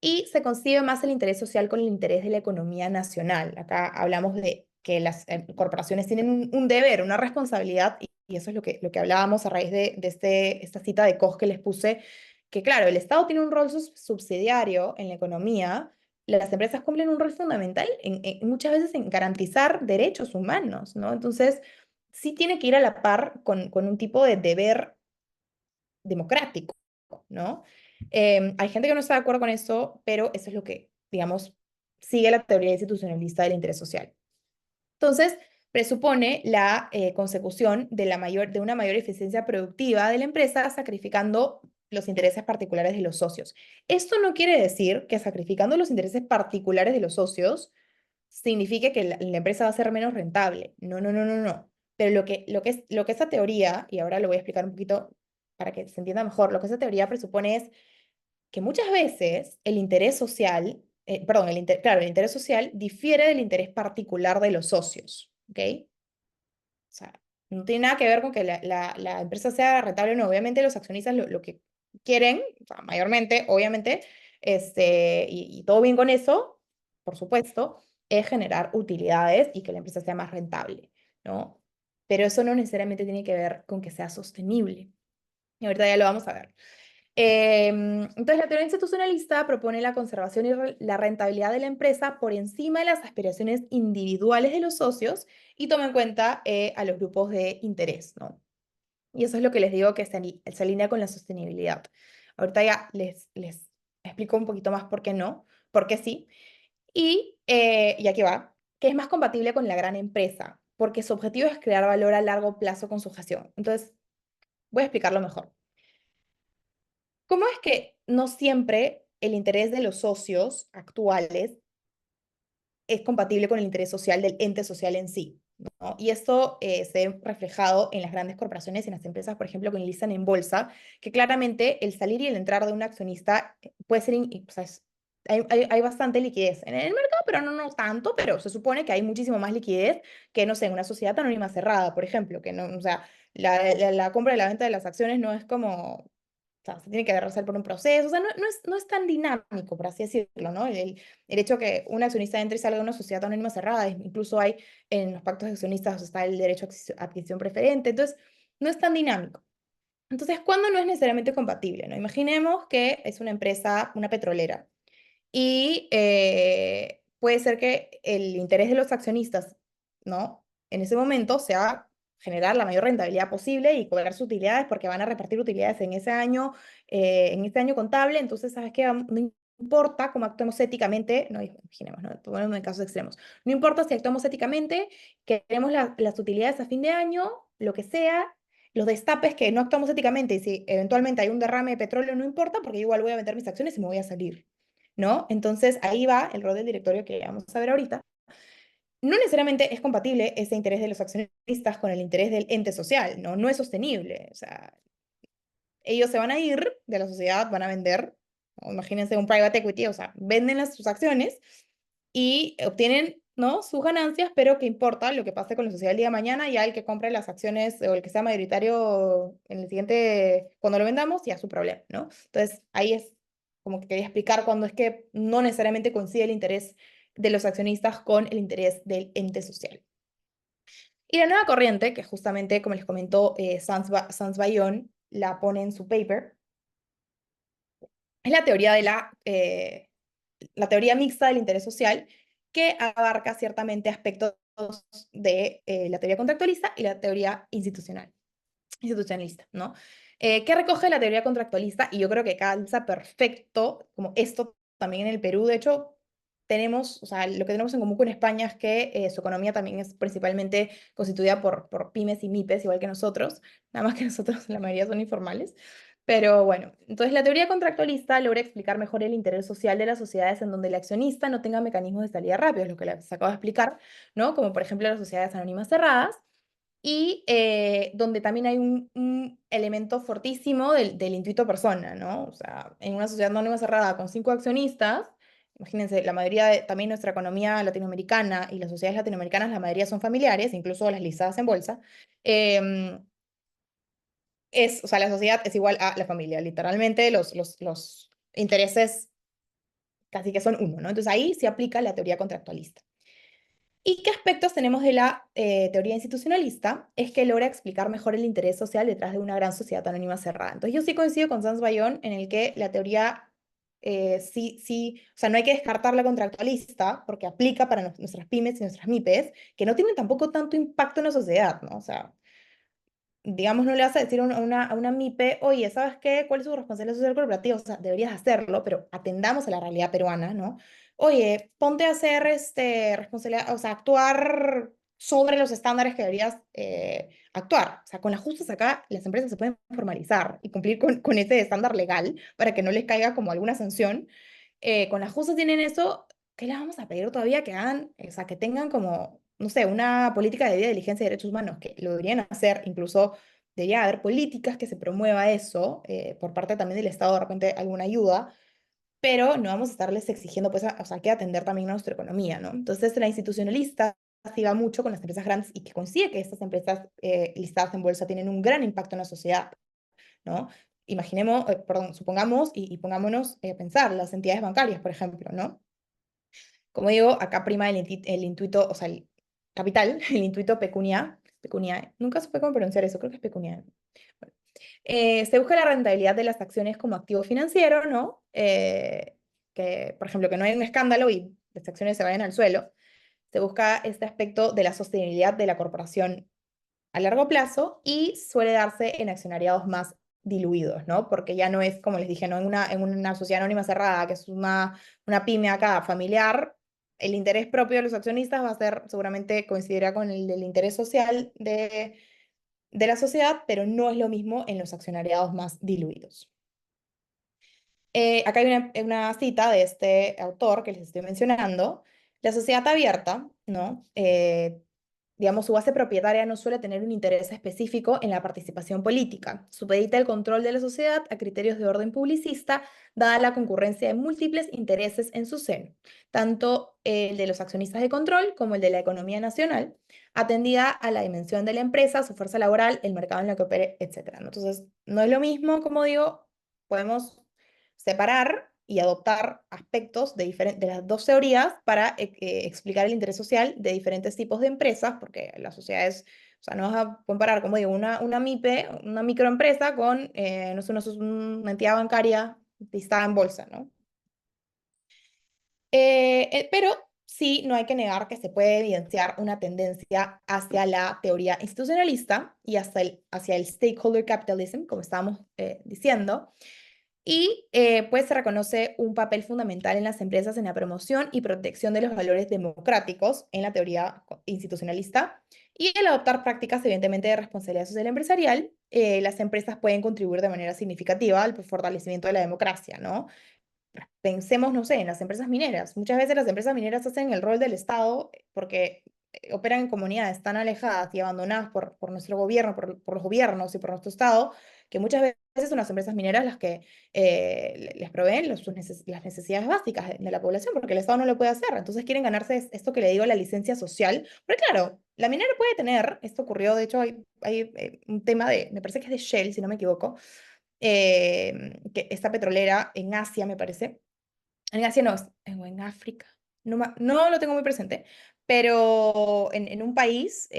A: y se concibe más el interés social con el interés de la economía nacional. Acá hablamos de que las corporaciones tienen un deber, una responsabilidad, y eso es lo que hablábamos a raíz de esta cita de Koch que les puse, que claro, el Estado tiene un rol subsidiario en la economía, las empresas cumplen un rol fundamental muchas veces en garantizar derechos humanos, ¿no? Entonces, sí tiene que ir a la par con un tipo de deber democrático, ¿no? Hay gente que no está de acuerdo con eso, pero eso es lo que, digamos, sigue la teoría institucionalista del interés social. Entonces, presupone la consecución de una mayor eficiencia productiva de la empresa, sacrificando los intereses particulares de los socios. Esto no quiere decir que sacrificando los intereses particulares de los socios signifique que la empresa va a ser menos rentable. No, no, no, no, no. Pero lo que esa teoría, y ahora lo voy a explicar un poquito para que se entienda mejor, lo que esa teoría presupone es que muchas veces el interés social, perdón, claro, el interés social difiere del interés particular de los socios, ¿ok? O sea, no tiene nada que ver con que la empresa sea rentable o no. Obviamente los accionistas lo que quieren, o sea, mayormente, obviamente, y todo bien con eso, por supuesto, es generar utilidades y que la empresa sea más rentable, ¿no? Pero eso no necesariamente tiene que ver con que sea sostenible. Y ahorita ya lo vamos a ver. Entonces, la teoría institucionalista propone la conservación y la rentabilidad de la empresa por encima de las aspiraciones individuales de los socios y toma en cuenta a los grupos de interés, ¿no? Y eso es lo que les digo que se alinea con la sostenibilidad. Ahorita ya les explico un poquito más por qué no, por qué sí. Y aquí va, que es más compatible con la gran empresa, porque su objetivo es crear valor a largo plazo con su gestión. Entonces, voy a explicarlo mejor. ¿Cómo es que no siempre el interés de los socios actuales es compatible con el interés social del ente social en sí, ¿no? Y esto se ve reflejado en las grandes corporaciones y en las empresas, por ejemplo, que listan en bolsa, que claramente el salir y el entrar de un accionista puede ser, o sea, hay bastante liquidez en el mercado, pero no tanto, pero se supone que hay muchísimo más liquidez que, no sé, en una sociedad anónima cerrada, por ejemplo, que no, o sea, la compra y la venta de las acciones no es como, o sea, se tiene que realizar por un proceso, o sea, no es tan dinámico, por así decirlo, ¿no? El hecho que un accionista entre y salga de una sociedad anónima cerrada, incluso hay en los pactos de accionistas está el derecho a adquisición preferente, entonces no es tan dinámico. Entonces, ¿cuándo no es necesariamente compatible? ¿No? Imaginemos que es una empresa, una petrolera, y puede ser que el interés de los accionistas, ¿no? En ese momento sea generar la mayor rentabilidad posible y cobrar sus utilidades porque van a repartir utilidades en ese año contable. Entonces, ¿sabes qué? No importa cómo actuemos éticamente, no, imaginemos, ¿no? Ponemos en casos extremos. No importa si actuamos éticamente, queremos las utilidades a fin de año, lo que sea, los destapes que no actuamos éticamente y si eventualmente hay un derrame de petróleo, no importa porque igual voy a vender mis acciones y me voy a salir. ¿No? Entonces ahí va el rol del directorio que vamos a ver ahorita. No necesariamente es compatible ese interés de los accionistas con el interés del ente social, ¿no? No es sostenible. O sea, ellos se van a ir de la sociedad, van a vender, o imagínense un private equity, o sea, venden sus acciones y obtienen ¿no? Sus ganancias, pero que importa lo que pase con la sociedad el día de mañana, ya el que compre las acciones o el que sea mayoritario en el siguiente, cuando lo vendamos, ya es su problema, ¿no? Entonces, ahí es como que quería explicar cuando es que no necesariamente coincide el interés de los accionistas con el interés del ente social. Y la nueva corriente, que justamente, como les comentó Sanz Bayón, la pone en su paper, es la teoría de la teoría mixta del interés social, que abarca ciertamente aspectos de la teoría contractualista y la teoría institucionalista, ¿no? ¿Qué recoge la teoría contractualista? Y yo creo que calza perfecto, como esto también en el Perú. De hecho, tenemos, o sea, lo que tenemos en común con España es que su economía también es principalmente constituida por pymes y MIPES, igual que nosotros, nada más que nosotros la mayoría son informales. Pero bueno, entonces la teoría contractualista logra explicar mejor el interés social de las sociedades en donde el accionista no tenga mecanismos de salida rápidos, lo que les acabo de explicar, ¿no? Como por ejemplo las sociedades anónimas cerradas, y donde también hay un elemento fortísimo del intuito persona, ¿no? O sea, en una sociedad anónima cerrada con 5 accionistas, imagínense, la mayoría de también nuestra economía latinoamericana y las sociedades latinoamericanas, la mayoría son familiares, incluso las listadas en bolsa. em, o sea, la sociedad es igual a la familia, literalmente los intereses casi que son uno, ¿no? Entonces ahí se aplica la teoría contractualista. ¿Y qué aspectos tenemos de la teoría institucionalista? Es que logra explicar mejor el interés social detrás de una gran sociedad anónima cerrada. Entonces yo sí coincido con Sanz Bayón en el que la teoría sí, o sea, no hay que descartar la contractualista porque aplica para nuestras pymes y nuestras MIPES, que no tienen tampoco tanto impacto en la sociedad, ¿no? O sea, digamos, no le vas a decir a una MIPE, oye, ¿sabes qué? ¿Cuál es su responsabilidad social corporativa? O sea, deberías hacerlo, pero atendamos a la realidad peruana, ¿no? Oye, ponte a hacer responsabilidad, o sea, actuar sobre los estándares que deberías actuar. O sea, con las justas acá las empresas se pueden formalizar y cumplir con ese estándar legal para que no les caiga como alguna sanción. Con las justas tienen eso, ¿qué les vamos a pedir todavía que hagan? O sea, que tengan como, no sé, una política de debida diligencia de derechos humanos, que lo deberían hacer, incluso debería haber políticas que se promueva eso, por parte también del Estado, de repente alguna ayuda, pero no vamos a estarles exigiendo, pues, o sea, hay que atender también a nuestra economía, ¿no? Entonces, la institucionalista sí va mucho con las empresas grandes y que consigue que estas empresas listadas en bolsa tienen un gran impacto en la sociedad, ¿no? Imaginemos, perdón, supongamos y pongámonos a pensar, las entidades bancarias, por ejemplo, ¿no? Como digo, acá prima el intuito, o sea, el capital, el intuito pecunia, nunca supe cómo pronunciar eso, creo que es pecunia. Bueno, se busca la rentabilidad de las acciones como activo financiero, ¿no? Que, por ejemplo, que no hay un escándalo y las acciones se vayan al suelo. Se busca este aspecto de la sostenibilidad de la corporación a largo plazo y suele darse en accionariados más diluidos, ¿no? Porque ya no es, como les dije, ¿no? En una sociedad anónima cerrada, que es una pyme acá familiar, el interés propio de los accionistas va a ser, seguramente coincidirá con el del interés social de la sociedad, pero no es lo mismo en los accionariados más diluidos. Acá hay una cita de este autor que les estoy mencionando. La sociedad abierta, ¿no? Digamos, su base propietaria no suele tener un interés específico en la participación política. Supedita el control de la sociedad a criterios de orden publicista, dada la concurrencia de múltiples intereses en su seno, tanto el de los accionistas de control como el de la economía nacional, atendida a la dimensión de la empresa, su fuerza laboral, el mercado en el que opere, etc. ¿No? Entonces, no es lo mismo, como digo, podemos separar y adoptar aspectos de las dos teorías para explicar el interés social de diferentes tipos de empresas, porque las sociedades, o sea, no vas a comparar, como digo, una MIPE, una microempresa con, no sé, una entidad bancaria listada en bolsa, ¿no? Pero sí, no hay que negar que se puede evidenciar una tendencia hacia la teoría institucionalista y hacia el stakeholder capitalism, como estábamos diciendo, y pues se reconoce un papel fundamental en las empresas en la promoción y protección de los valores democráticos en la teoría institucionalista. Y el adoptar prácticas, evidentemente, de responsabilidad social empresarial, las empresas pueden contribuir de manera significativa al fortalecimiento de la democracia, ¿no? Pensemos, no sé, en las empresas mineras. Muchas veces las empresas mineras hacen el rol del Estado porque operan en comunidades tan alejadas y abandonadas por nuestro gobierno, por los gobiernos y por nuestro Estado, que muchas veces son las empresas mineras las que les proveen las necesidades básicas de la población, porque el Estado no lo puede hacer. Entonces quieren ganarse esto que le digo, la licencia social. Pero claro, la minera puede tener, esto ocurrió, de hecho hay un tema me parece que es de Shell, si no me equivoco, que esta petrolera en Asia, me parece, en Asia no, o en África, no lo tengo muy presente, pero en un país,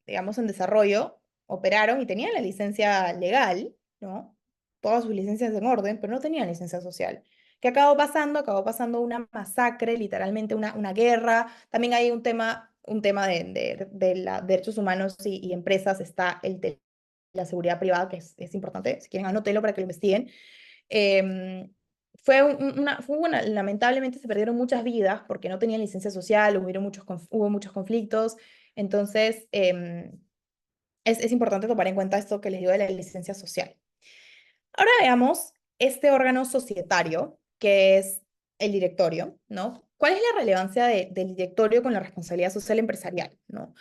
A: digamos, en desarrollo, operaron y tenían la licencia legal, ¿no? Todas sus licencias en orden, pero no tenían licencia social. ¿Qué acabó pasando? Acabó pasando una masacre, literalmente una guerra. También hay un tema de derechos humanos y empresas, está el de la seguridad privada, que es importante. Si quieren, anótelo para que lo investiguen. Em, lamentablemente se perdieron muchas vidas porque no tenían licencia social, hubo muchos conflictos. Entonces, es importante tomar en cuenta esto que les digo de la licencia social. Ahora veamos este órgano societario, que es el directorio, ¿no? ¿Cuál es la relevancia del directorio con la responsabilidad social empresarial, ¿no?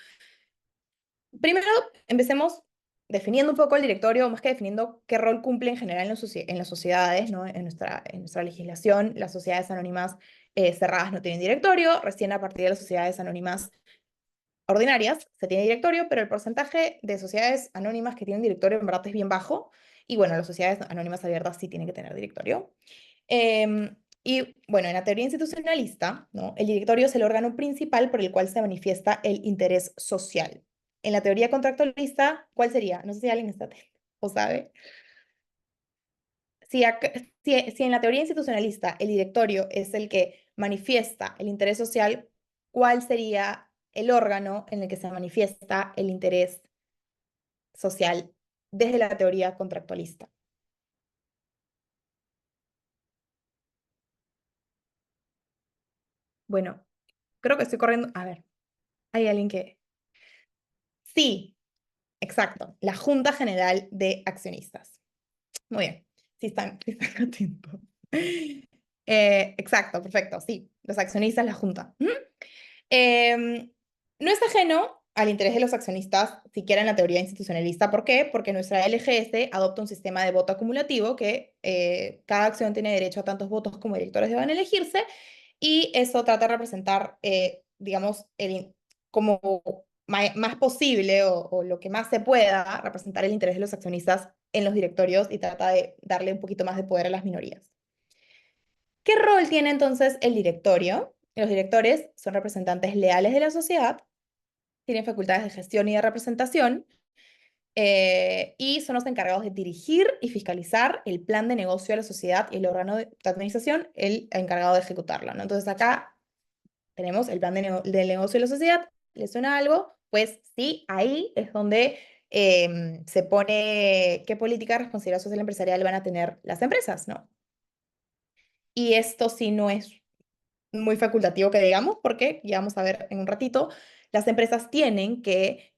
A: Primero, empecemos definiendo un poco el directorio, más que definiendo qué rol cumple en general en las sociedades, ¿no? En nuestra legislación, las sociedades anónimas cerradas no tienen directorio, recién a partir de las sociedades anónimas ordinarias se tiene directorio, pero el porcentaje de sociedades anónimas que tienen directorio en verdad es bien bajo, y bueno, las sociedades anónimas abiertas sí tienen que tener directorio. Y bueno, en la teoría institucionalista, ¿no? El directorio es el órgano principal por el cual se manifiesta el interés social. En la teoría contractualista, ¿cuál sería? No sé si alguien está atento o sabe. Si en la teoría institucionalista el directorio es el que manifiesta el interés social, ¿cuál sería el órgano en el que se manifiesta el interés social desde la teoría contractualista? Bueno, creo que estoy corriendo. A ver, hay alguien que... Sí, exacto, la Junta General de Accionistas. Muy bien, sí están atentos. Exacto, perfecto, sí, los accionistas, la Junta. Ujú. Em, no es ajeno al interés de los accionistas, siquiera en la teoría institucionalista. ¿Por qué? Porque nuestra LGS adopta un sistema de voto acumulativo que cada acción tiene derecho a tantos votos como directores deban elegirse, y eso trata de representar, digamos, como más posible o lo que más se pueda representar el interés de los accionistas en los directorios, y trata de darle un poquito más de poder a las minorías. ¿Qué rol tiene entonces el directorio? Los directores son representantes leales de la sociedad, tienen facultades de gestión y de representación, y son los encargados de dirigir y fiscalizar el plan de negocio de la sociedad, y el órgano de administración el encargado de ejecutarlo, ¿no? Entonces acá tenemos el plan del negocio de la sociedad. ¿Le suena algo? Pues sí, ahí es donde se pone qué política de responsabilidad social empresarial van a tener las empresas, ¿no? Y esto sí no es muy facultativo que digamos, porque ya vamos a ver en un ratito, las empresas tienen que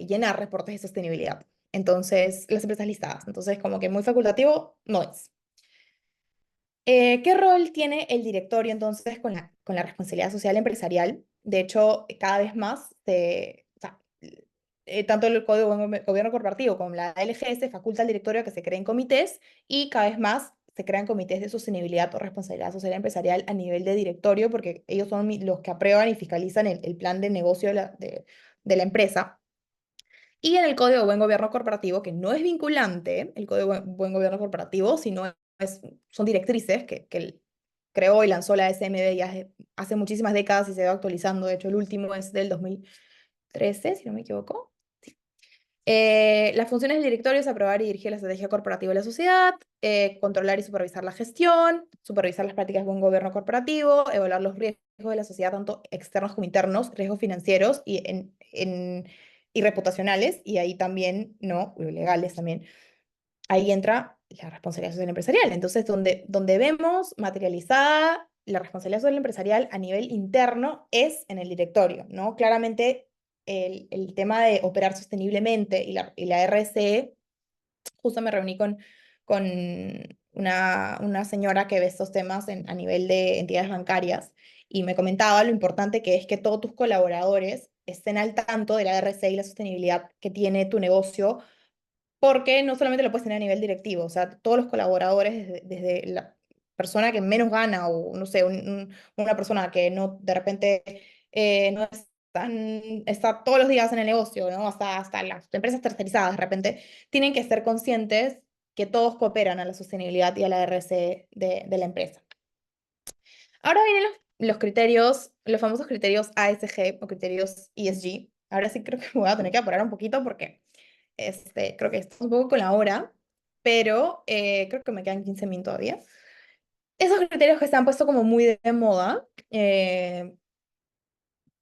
A: llenar reportes de sostenibilidad. Entonces, las empresas listadas. Entonces, como que muy facultativo no es. ¿Qué rol tiene el directorio entonces con la responsabilidad social empresarial? De hecho, cada vez más, o sea, tanto el Código de Gobierno Corporativo como la LGS faculta al directorio a que se creen comités, y cada vez más se crean comités de sostenibilidad o responsabilidad social empresarial a nivel de directorio, porque ellos son los que aprueban y fiscalizan el plan de negocio de la empresa. Y en el Código de Buen Gobierno Corporativo, que no es vinculante, el Código de Buen Gobierno Corporativo, sino son directrices que creó y lanzó la SMB ya hace muchísimas décadas y se va actualizando. De hecho, el último es del 2013, si no me equivoco. Sí. Las funciones del directorio es aprobar y dirigir la estrategia corporativa de la sociedad, controlar y supervisar la gestión, supervisar las prácticas de buen gobierno corporativo, evaluar los riesgos de la sociedad, tanto externos como internos, riesgos financieros y reputacionales, y ahí también, ¿no? Legales también. Ahí entra la responsabilidad social empresarial. Entonces, donde vemos materializada la responsabilidad social empresarial a nivel interno es en el directorio, ¿no? Claramente el tema de operar sosteniblemente y la RSE, justo me reuní con una señora que ve estos temas a nivel de entidades bancarias, y me comentaba lo importante que es que todos tus colaboradores estén al tanto de la RSE y la sostenibilidad que tiene tu negocio, porque no solamente lo puedes tener a nivel directivo, o sea, todos los colaboradores, desde la persona que menos gana o, no sé, una persona que no, de repente, no está todos los días en el negocio, ¿no? Hasta las empresas tercerizadas, de repente, tienen que ser conscientes que todos cooperan a la sostenibilidad y a la RC de la empresa. Ahora vienen los criterios, los famosos criterios ASG o criterios ESG. Ahora sí creo que me voy a tener que apurar un poquito porque creo que estoy un poco con la hora, pero creo que me quedan 15 minutos todavía. Esos criterios que se han puesto como muy de moda,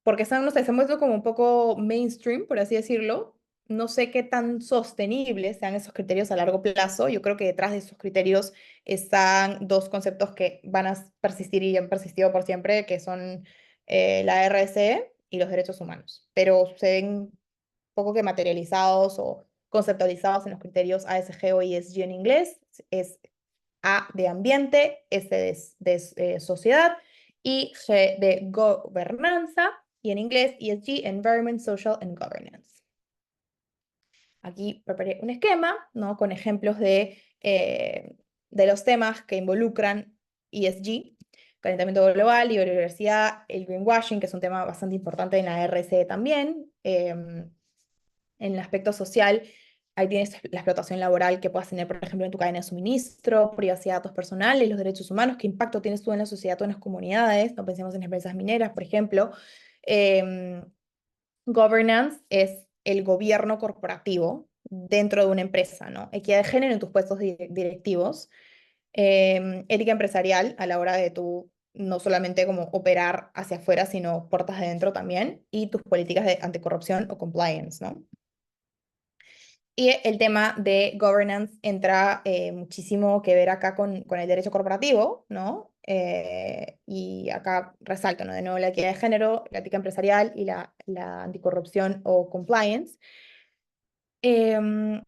A: porque no sé, se han vuelto como un poco mainstream, por así decirlo. No sé qué tan sostenibles sean esos criterios a largo plazo. Yo creo que detrás de esos criterios están dos conceptos que van a persistir y han persistido por siempre, que son la RSE y los derechos humanos. Pero se ven poco que materializados o conceptualizados en los criterios ASG o ESG en inglés. Es A de ambiente, S de sociedad y G de gobernanza, y en inglés ESG, Environment, Social and Governance. Aquí preparé un esquema, ¿no? Con ejemplos de los temas que involucran ESG, calentamiento global, biodiversidad, el greenwashing, que es un tema bastante importante en la RC también. En el aspecto social, ahí tienes la explotación laboral que puedas tener, por ejemplo, en tu cadena de suministro, privacidad de datos personales, los derechos humanos, qué impacto tienes tú en la sociedad o en las comunidades. No pensemos en empresas mineras, por ejemplo. Em, Governance es el gobierno corporativo dentro de una empresa, ¿no? Equidad de género en tus puestos directivos. Ética empresarial a la hora de tú no solamente como operar hacia afuera, sino puertas de dentro también, y tus políticas de anticorrupción o compliance, ¿no? Y el tema de governance entra muchísimo que ver acá con el derecho corporativo, ¿no? Y acá resalto, ¿no? De nuevo la equidad de género, la ética empresarial y la anticorrupción o compliance. Em,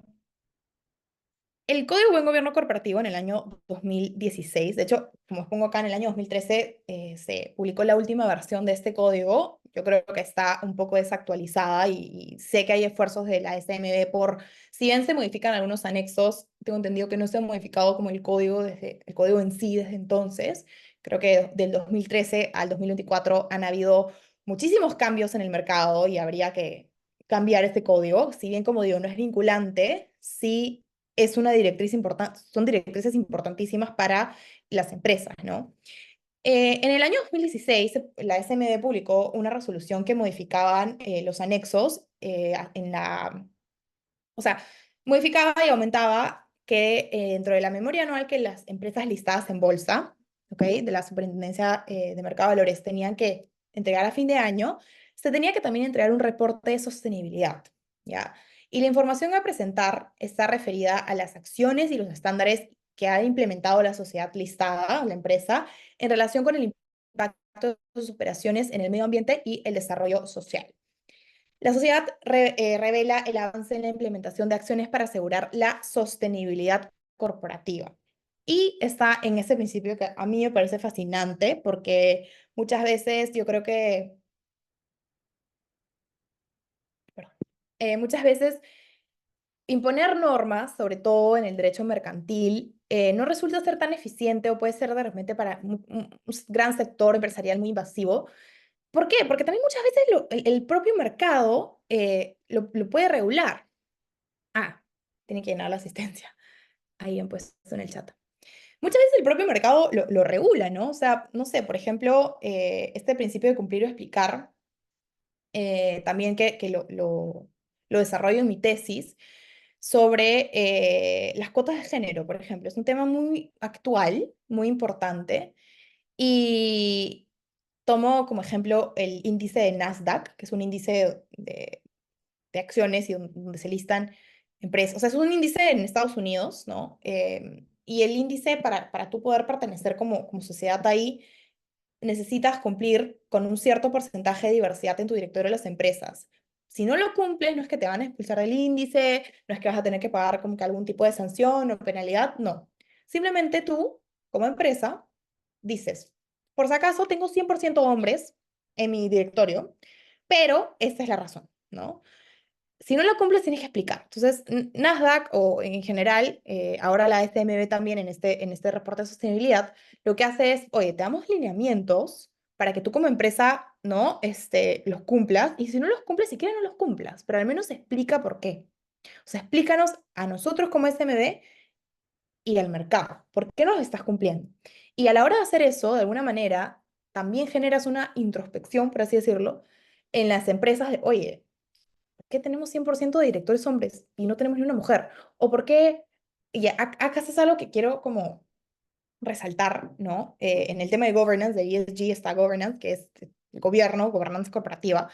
A: el Código de Buen Gobierno Corporativo en el año 2016, de hecho, como os pongo acá, en el año 2013 se publicó la última versión de este código. Yo creo que está un poco desactualizada y sé que hay esfuerzos de la SMB por, si bien se modifican algunos anexos, tengo entendido que no se ha modificado como el código en sí desde entonces. Creo que del 2013 al 2024 han habido muchísimos cambios en el mercado y habría que cambiar este código. Si bien, como digo, no es vinculante, sí es una directriz importante, son directrices importantísimas para las empresas, ¿no? En el año 2016, la SMD publicó una resolución que modificaban los anexos o sea, modificaba y aumentaba que dentro de la memoria anual que las empresas listadas en bolsa, ¿ok? De la Superintendencia de Mercado de Valores tenían que entregar a fin de año, se tenía que también entregar un reporte de sostenibilidad, ¿ya? Y la información a presentar está referida a las acciones y los estándares que ha implementado la sociedad listada, la empresa, en relación con el impacto de sus operaciones en el medio ambiente y el desarrollo social. La sociedad revela el avance en la implementación de acciones para asegurar la sostenibilidad corporativa. Y está en ese principio que a mí me parece fascinante porque muchas veces yo creo que, perdón, muchas veces imponer normas, sobre todo en el derecho mercantil, no resulta ser tan eficiente o puede ser de repente para un gran sector empresarial muy invasivo. ¿Por qué? Porque también muchas veces el propio mercado lo puede regular. Ah, tiene que llenar la asistencia. Ahí han puesto en el chat. Muchas veces el propio mercado lo regula, ¿no? O sea, no sé, por ejemplo, este principio de cumplir o explicar, también que lo desarrollo en mi tesis sobre las cuotas de género, por ejemplo. Es un tema muy actual, muy importante, y tomo como ejemplo el índice de Nasdaq, que es un índice de acciones y donde se listan empresas. O sea, es un índice en Estados Unidos, ¿no? Y el índice, para tú poder pertenecer como sociedad ahí, necesitas cumplir con un cierto porcentaje de diversidad en tu directorio de las empresas. Si no lo cumples, no es que te van a expulsar del índice, no es que vas a tener que pagar como que algún tipo de sanción o penalidad, no. Simplemente tú, como empresa, dices, por si acaso tengo 100% hombres en mi directorio, pero esta es la razón, ¿no? Si no lo cumples, tienes que explicar. Entonces, Nasdaq o en general, ahora la SMB también en este reporte de sostenibilidad, lo que hace es, oye, te damos lineamientos para que tú como empresa, ¿no? Los cumplas. Y si no los cumples, si quieres no los cumplas, pero al menos explica por qué. O sea, explícanos a nosotros como SMB y al mercado, ¿por qué no los estás cumpliendo? Y a la hora de hacer eso, de alguna manera, también generas una introspección, por así decirlo, en las empresas de, oye, qué tenemos 100% de directores hombres y no tenemos ni una mujer? ¿O por qué? Y acá es algo que quiero como resaltar, ¿no? En el tema de governance, de ESG está governance, que es el gobierno, gobernanza corporativa.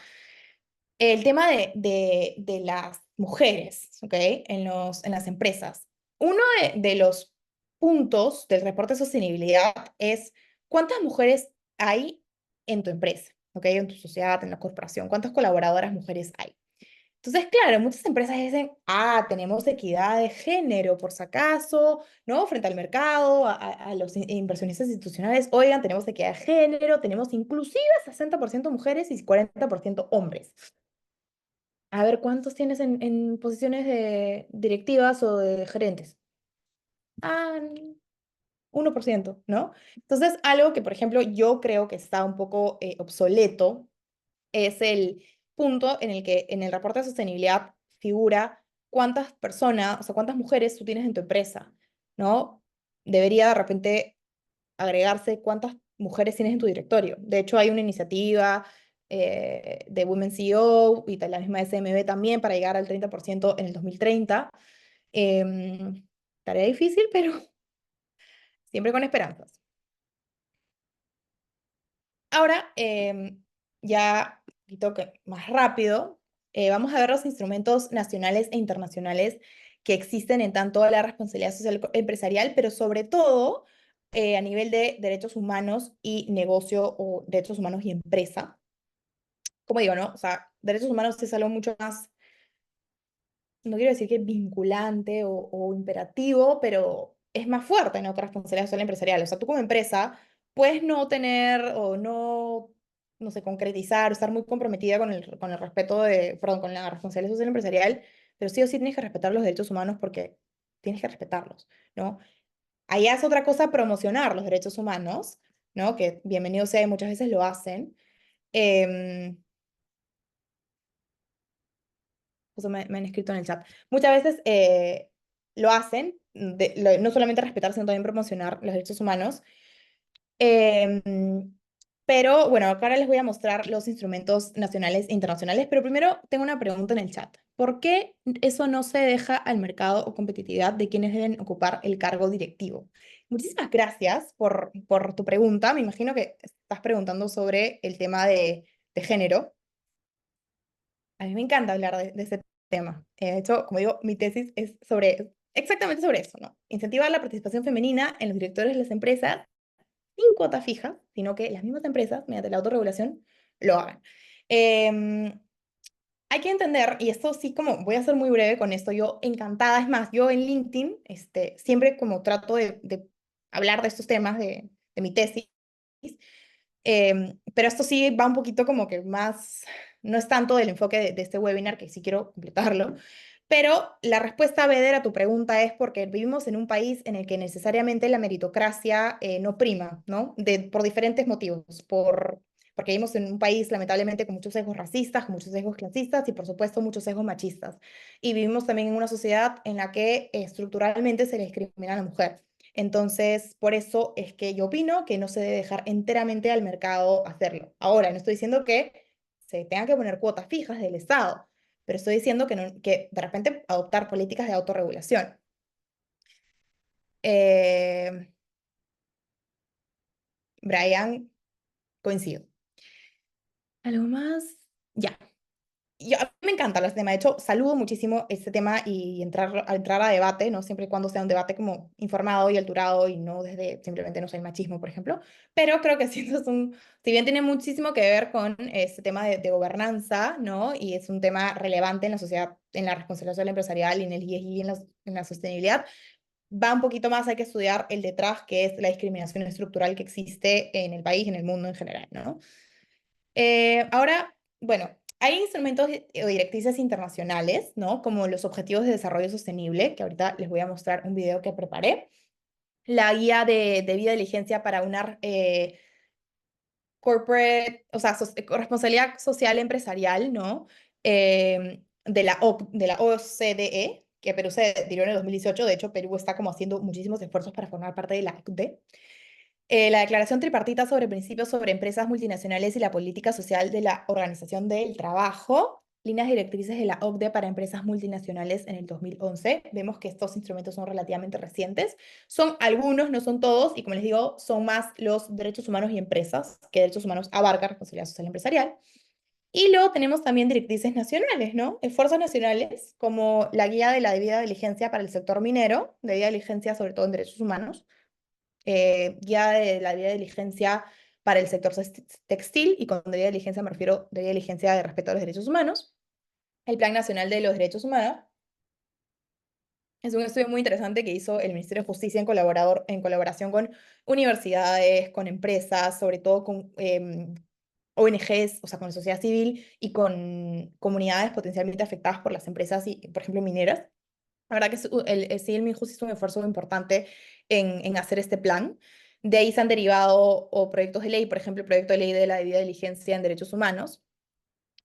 A: El tema de las mujeres, ¿ok? En las empresas. Uno de los puntos del reporte de sostenibilidad es cuántas mujeres hay en tu empresa, ¿ok? En tu sociedad, en la corporación, cuántas colaboradoras mujeres hay. Entonces, claro, muchas empresas dicen, ah, tenemos equidad de género, por si acaso, ¿no? Frente al mercado, a los inversionistas institucionales, oigan, tenemos equidad de género, tenemos inclusive 60% mujeres y 40% hombres. A ver, ¿cuántos tienes en posiciones de directivas o de gerentes? Ah, 1%, ¿no? Entonces, algo que, por ejemplo, yo creo que está un poco obsoleto es el punto en el que en el reporte de sostenibilidad figura cuántas personas, o sea, cuántas mujeres tú tienes en tu empresa, ¿no? Debería de repente agregarse cuántas mujeres tienes en tu directorio. De hecho, hay una iniciativa de Women CEO y la misma SMB también para llegar al 30% en el 2030. Tarea difícil, pero siempre con esperanzas. Ahora, ya un poquito más rápido, vamos a ver los instrumentos nacionales e internacionales que existen en tanto la responsabilidad social empresarial, pero sobre todo a nivel de derechos humanos y negocio o derechos humanos y empresa. Como digo, ¿no? O sea, derechos humanos es algo mucho más, no quiero decir que vinculante o imperativo, pero es más fuerte, ¿no? Que responsabilidad social empresarial. O sea, tú como empresa puedes no tener o no sé, concretizar, o estar muy comprometida con el respeto de, perdón, con la responsabilidad social empresarial, pero sí o sí tienes que respetar los derechos humanos porque tienes que respetarlos, ¿no? Allá es otra cosa promocionar los derechos humanos, ¿no? Que bienvenido sea, y muchas veces lo hacen. Em, Justo me han escrito en el chat. Muchas veces lo hacen, no solamente respetar, sino también promocionar los derechos humanos. Em, pero bueno, acá ahora les voy a mostrar los instrumentos nacionales e internacionales, pero primero tengo una pregunta en el chat. ¿Por qué eso no se deja al mercado o competitividad de quienes deben ocupar el cargo directivo? Muchísimas gracias por tu pregunta. Me imagino que estás preguntando sobre el tema de género. A mí me encanta hablar de ese tema. De hecho, como digo, mi tesis es exactamente sobre eso, ¿no? Incentivar la participación femenina en los directores de las empresas sin cuota fija, sino que las mismas empresas, mediante la autorregulación, lo hagan. Em, Hay que entender, y esto sí como voy a ser muy breve con esto, yo encantada, es más, yo en LinkedIn siempre como trato de hablar de estos temas de mi tesis, pero esto sí va un poquito como que más, no es tanto del enfoque de este webinar, que sí quiero completarlo, pero la respuesta, Beder, a tu pregunta es porque vivimos en un país en el que necesariamente la meritocracia no prima, ¿no? Por diferentes motivos, porque vivimos en un país lamentablemente con muchos sesgos racistas, con muchos sesgos clasistas y por supuesto muchos sesgos machistas. Y vivimos también en una sociedad en la que estructuralmente se le discrimina a la mujer. Entonces, por eso es que yo opino que no se debe dejar enteramente al mercado hacerlo. Ahora, no estoy diciendo que se tengan que poner cuotas fijas del Estado, pero estoy diciendo que, que de repente adoptar políticas de autorregulación. Eh, Brian, coincido. ¿Algo más? Ya. A mí me encanta este tema. De hecho, saludo muchísimo este tema y entrar a debate, ¿no? Siempre y cuando sea un debate como informado y alturado y no desde simplemente, no sé, el machismo, por ejemplo. Pero creo que sí, si bien tiene muchísimo que ver con este tema de gobernanza, ¿no? Y es un tema relevante en la sociedad, en la responsabilidad social empresarial y en el ESG y en la sostenibilidad, va un poquito más, hay que estudiar el detrás, que es la discriminación estructural que existe en el país y en el mundo en general, ¿no? Ahora, bueno, hay instrumentos o directrices internacionales, ¿no? Como los Objetivos de Desarrollo Sostenible, que ahorita les voy a mostrar un video que preparé. La guía de debida diligencia para una corporate, o sea, responsabilidad social empresarial, ¿no? De la OCDE, que Perú se adhirió en el 2018. De hecho, Perú está como haciendo muchísimos esfuerzos para formar parte de la OCDE. La Declaración Tripartita sobre Principios sobre Empresas Multinacionales y la Política Social de la Organización del Trabajo, líneas directrices de la OCDE para empresas multinacionales en el 2011. Vemos que estos instrumentos son relativamente recientes. Son algunos, no son todos, y como les digo, son más los derechos humanos y empresas, que derechos humanos abarca responsabilidad social empresarial. Y luego tenemos también directrices nacionales, ¿no? Esfuerzos nacionales, como la guía de la debida diligencia para el sector minero, debida diligencia sobre todo en derechos humanos, guía de la debida diligencia para el sector textil, y con debida diligencia me refiero a debida diligencia de respeto a los derechos humanos. El Plan Nacional de los Derechos Humanos es un estudio muy interesante que hizo el Ministerio de Justicia en colaboración con universidades, con empresas, sobre todo con ONGs, o sea, con la sociedad civil y con comunidades potencialmente afectadas por las empresas, y, por ejemplo, mineras. La verdad que sí, el Minjust hizo un esfuerzo importante en hacer este plan. De ahí se han derivado o proyectos de ley, por ejemplo, el proyecto de ley de la debida diligencia en derechos humanos.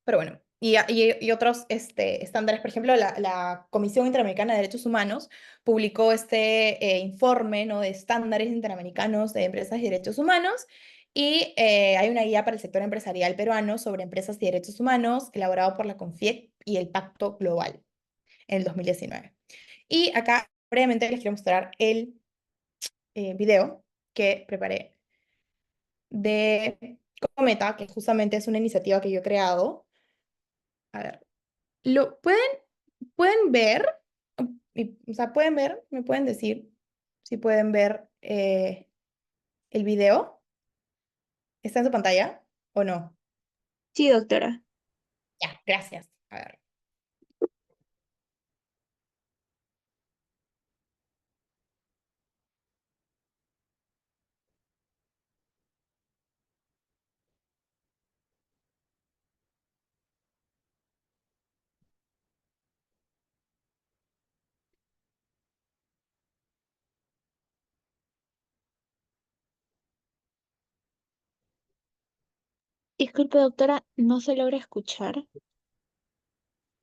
A: Pero bueno, y otros estándares, por ejemplo, la Comisión Interamericana de Derechos Humanos publicó este informe, ¿no? De estándares interamericanos de empresas y derechos humanos. Y hay una guía para el sector empresarial peruano sobre empresas y derechos humanos, elaborado por la CONFIEC y el Pacto Global en el 2019. Y acá brevemente les quiero mostrar el video que preparé de Cometa, que justamente es una iniciativa que yo he creado. A ver, ¿lo pueden ver? O sea, ¿pueden ver? ¿Me pueden decir si pueden ver el video? ¿Está en su pantalla o no?
B: Sí, doctora.
A: Ya, gracias. A ver.
B: Disculpe, doctora, no se logra escuchar.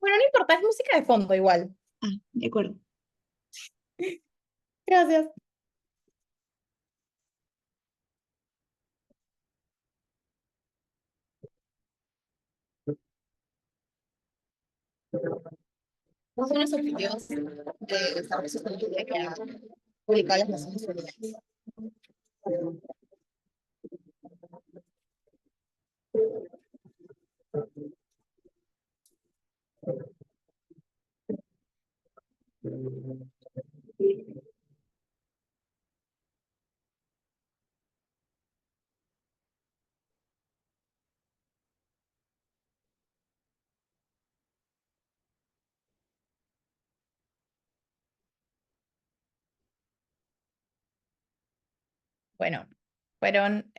A: Bueno, no importa, es música de fondo igual.
B: Ah, de acuerdo.
A: Gracias. ¿Cuáles son los objetivos de desarrollo sostenible que ha publicado las Naciones Unidas? Bueno, fueron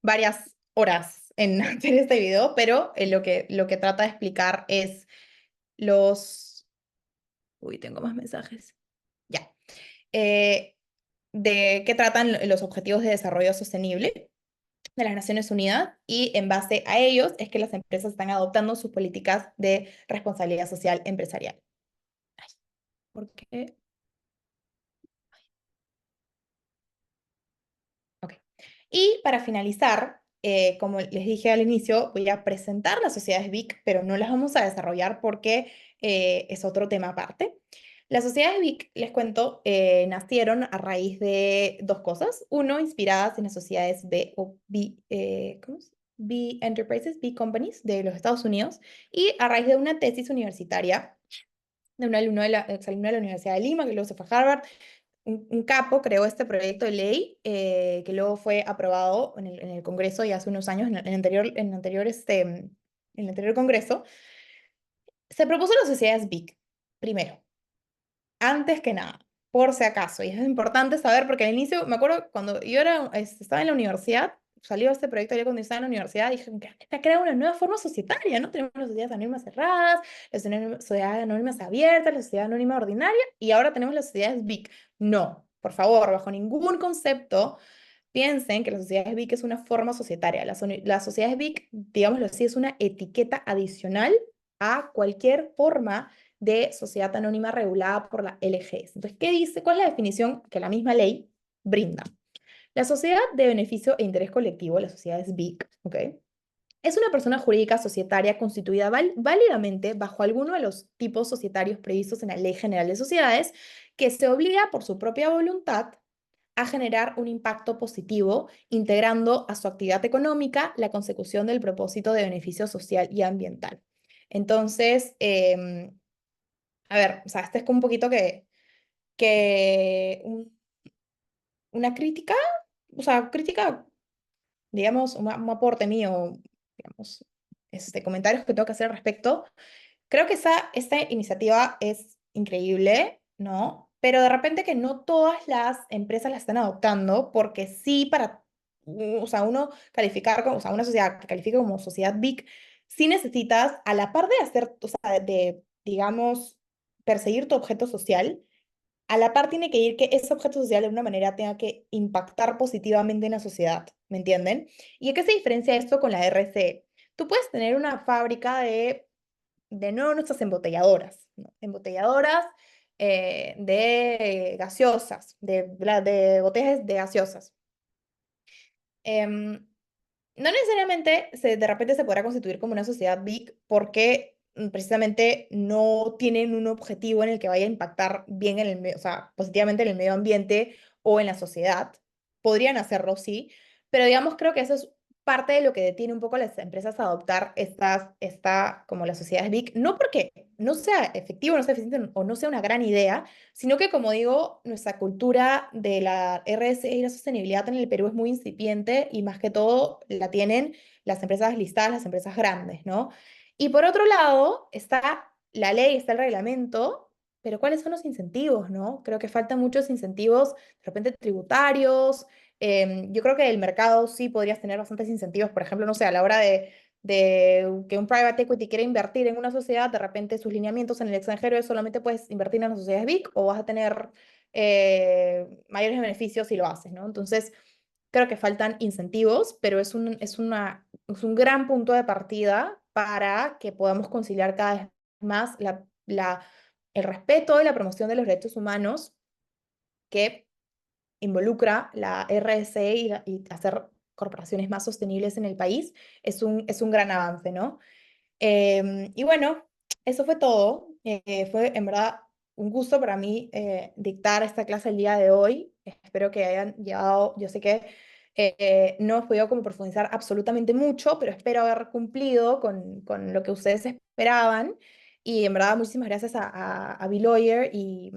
A: varias horas en hacer este video, pero lo que trata de explicar es los... Uy, tengo más mensajes. Ya. Eh, de qué tratan los Objetivos de Desarrollo Sostenible de las Naciones Unidas, y en base a ellos es que las empresas están adoptando sus políticas de responsabilidad social empresarial. Ay, ¿por qué? Ok. Y para finalizar, como les dije al inicio, voy a presentar las sociedades BIC, pero no las vamos a desarrollar porque es otro tema aparte. Las sociedades BIC, les cuento, nacieron a raíz de dos cosas. Uno, inspiradas en las sociedades B o B, ¿cómo es? B Enterprises, B Companies de los Estados Unidos, y a raíz de una tesis universitaria de un alumno exalumno de la Universidad de Lima, que luego se fue a Harvard. Un capo creó este proyecto de ley, que luego fue aprobado en el Congreso ya hace unos años, en el anterior Congreso. Se propuso las sociedades BIC, primero, antes que nada, por si acaso, y es importante saber porque al inicio, me acuerdo cuando yo estaba en la universidad, salió este proyecto de ley cuando yo estaba en la universidad, dije, que crea una nueva forma societaria, ¿no? Tenemos las sociedades anónimas cerradas, las sociedades anónimas abiertas, la sociedad anónima ordinaria, y ahora tenemos las sociedades BIC. No, por favor, bajo ningún concepto piensen que las sociedades BIC es una forma societaria. Las sociedades BIC, digámoslo así, es una etiqueta adicional a cualquier forma de sociedad anónima regulada por la LGS. Entonces, ¿qué dice? ¿Cuál es la definición que la misma ley brinda? La sociedad de beneficio e interés colectivo, las sociedades BIC, ¿ok? Es una persona jurídica societaria constituida válidamente bajo alguno de los tipos societarios previstos en la Ley General de Sociedades, que se obliga por su propia voluntad a generar un impacto positivo, integrando a su actividad económica la consecución del propósito de beneficio social y ambiental. Entonces, a ver, o sea, este es como un poquito una crítica, o sea, crítica, digamos, un aporte mío, digamos, comentarios que tengo que hacer al respecto. Creo que esta iniciativa es increíble, ¿no? Pero de repente que no todas las empresas la están adoptando, porque sí para, o sea, uno calificar como, o sea, una sociedad que califique como sociedad big, sí necesitas, a la par de hacer, o sea, digamos, perseguir tu objeto social, a la par tiene que ir que ese objeto social de alguna manera tenga que impactar positivamente en la sociedad, ¿me entienden? ¿Y a qué se diferencia esto con la RC? Tú puedes tener una fábrica de nuevo nuestras embotelladoras, ¿no? Embotelladoras de gaseosas, de botellas de gaseosas. Em, no necesariamente de repente se podrá constituir como una sociedad big porque precisamente no tienen un objetivo en el que vaya a impactar bien en o sea, positivamente en el medio ambiente o en la sociedad. Podrían hacerlo, sí, pero digamos, creo que eso es parte de lo que detiene un poco a las empresas a adoptar como las sociedades big, no porque no sea efectivo, no sea eficiente o no sea una gran idea, sino que, como digo, nuestra cultura de la RSE y la sostenibilidad en el Perú es muy incipiente y más que todo la tienen las empresas listadas, las empresas grandes, ¿no? Y por otro lado está la ley, está el reglamento, pero ¿cuáles son los incentivos, no? Creo que faltan muchos incentivos, de repente tributarios. Yo creo que el mercado sí podrías tener bastantes incentivos, por ejemplo, no sé, a la hora de que un private equity quiere invertir en una sociedad, de repente sus lineamientos en el extranjero es solamente puedes invertir en las sociedades big o vas a tener mayores beneficios si lo haces, ¿no? Entonces, creo que faltan incentivos, pero es un gran punto de partida para que podamos conciliar cada vez más el respeto y la promoción de los derechos humanos que involucra la RSE y hacer corporaciones más sostenibles en el país, es un gran avance, ¿no? Y bueno, eso fue todo. Fue en verdad un gusto para mí dictar esta clase el día de hoy. Espero que hayan llegado, yo sé que no he podido como profundizar absolutamente mucho, pero espero haber cumplido con lo que ustedes esperaban. Y en verdad, muchísimas gracias a Lawyer y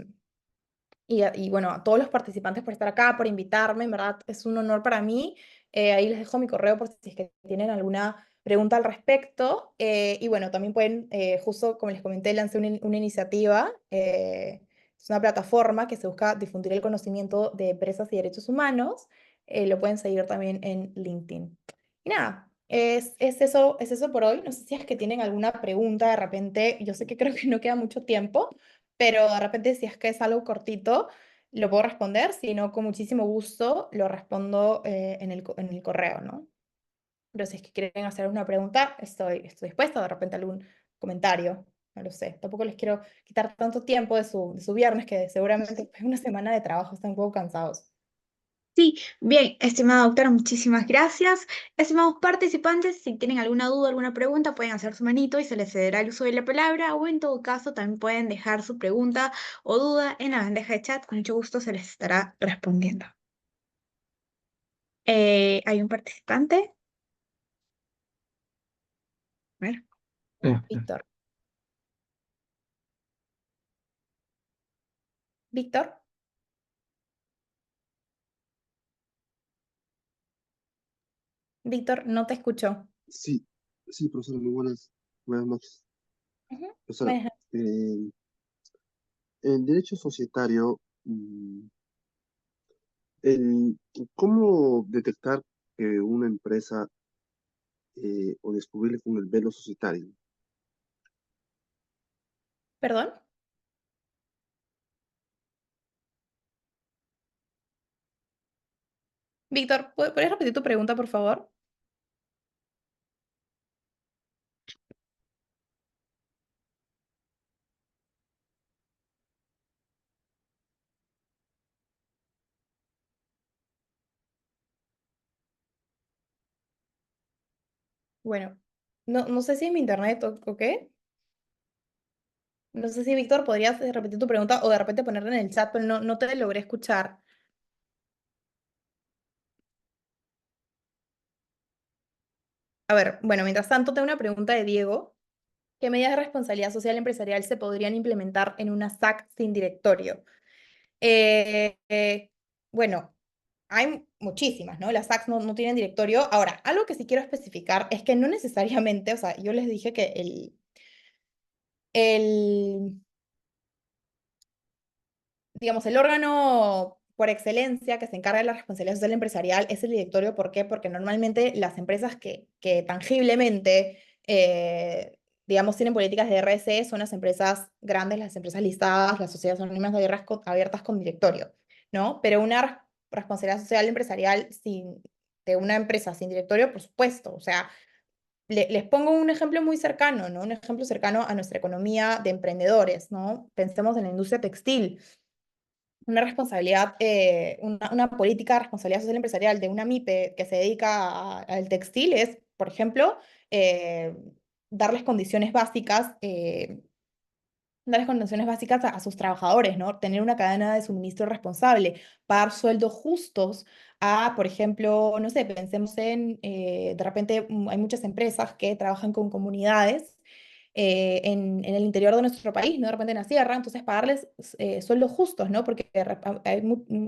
A: bueno, a todos los participantes por estar acá, por invitarme, en verdad es un honor para mí. Ahí les dejo mi correo por si es que tienen alguna pregunta al respecto. Y bueno, también pueden, justo como les comenté, lancé una iniciativa. Es una plataforma que se busca difundir el conocimiento de empresas y derechos humanos. Lo pueden seguir también en LinkedIn. Y nada, es eso por hoy. No sé si es que tienen alguna pregunta de repente. Yo sé que creo que no queda mucho tiempo, pero de repente si es que es algo cortito, lo puedo responder, si no, con muchísimo gusto lo respondo en el correo, ¿no? Pero si es que quieren hacer una pregunta, estoy dispuesta, de repente algún comentario, no lo sé. Tampoco les quiero quitar tanto tiempo de su viernes, que seguramente después de una semana de trabajo están un poco cansados.
B: Sí, bien, estimada doctora, muchísimas gracias. Estimados participantes, si tienen alguna duda, alguna pregunta, pueden hacer su manito y se les cederá el uso de la palabra, o en todo caso, también pueden dejar su pregunta o duda en la bandeja de chat. Con mucho gusto se les estará respondiendo. ¿Hay un participante? A ver.
A: Víctor. Víctor, Víctor, no te escucho.
C: Sí, sí, profesora, muy buenas noches.
A: Ujú.
C: Profesora,
A: Bueno,
C: eh, en derecho societario, el- ¿cómo detectar que una empresa o descubrirle con el velo societario.
A: ¿Perdón? Víctor, ¿puedes repetir tu pregunta, por favor? Bueno, no sé si es mi internet o qué. No sé si, Víctor, podrías repetir tu pregunta o de repente ponerla en el chat, pero no te logré escuchar. A ver, bueno, mientras tanto, tengo una pregunta de Diego. ¿Qué medidas de responsabilidad social empresarial se podrían implementar en una SAC sin directorio? Eh, eh, bueno, hay muchísimas, ¿no? Las SACs no tienen directorio. Ahora, algo que sí quiero especificar es que no necesariamente, o sea, yo les dije que el digamos, el órgano por excelencia que se encarga de la responsabilidad social empresarial es el directorio. ¿Por qué? Porque normalmente las empresas que tangiblemente, digamos, tienen políticas de RSE son las empresas grandes, las empresas listadas, las sociedades anónimas abiertas con directorio, ¿no? Pero una responsabilidad social empresarial de una empresa sin directorio, por supuesto, o sea, les pongo un ejemplo muy cercano, ¿no? Un ejemplo cercano a nuestra economía de emprendedores, ¿no? Pensemos en la industria textil. Una responsabilidad, una política de responsabilidad social empresarial de una MIPE que se dedica al textil es, por ejemplo, eh, darles condiciones básicas, a sus trabajadores, ¿no? Tener una cadena de suministro responsable, pagar sueldos justos a, por ejemplo, no sé, pensemos de repente hay muchas empresas que trabajan con comunidades en el interior de nuestro país, ¿no? De repente en la sierra, entonces pagarles sueldos justos, ¿no? Porque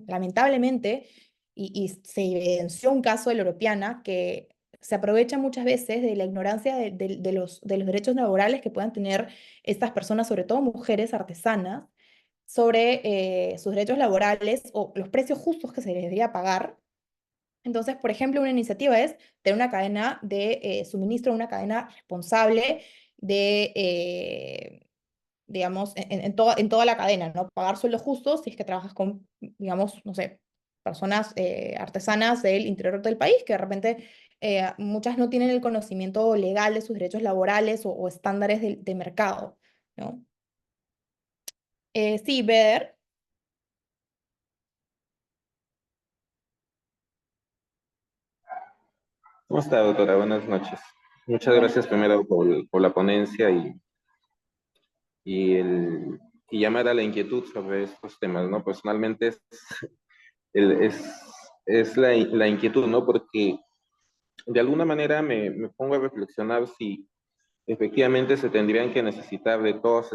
A: lamentablemente, y se evidenció un caso de la Europeana que se aprovecha muchas veces de la ignorancia de los derechos laborales que puedan tener estas personas, sobre todo mujeres artesanas, sobre sus derechos laborales o los precios justos que se les debería pagar. Entonces, por ejemplo, una iniciativa es tener una cadena de suministro, una cadena responsable de, digamos, en toda la cadena, ¿no? Pagar sueldos justos si es que trabajas con, digamos, no sé, personas artesanas del interior del país, que de repente muchas no tienen el conocimiento legal de sus derechos laborales o estándares de mercado, ¿no? Sí, ver.
D: ¿Cómo está, doctora? Buenas noches. Muchas
A: Buenas
D: gracias
A: noches.
D: primero por la ponencia y, el, y llamar a la inquietud sobre estos temas, ¿no? Personalmente el- es, es la inquietud, ¿no? Porque de alguna manera me pongo a reflexionar si efectivamente se tendrían que necesitar de todas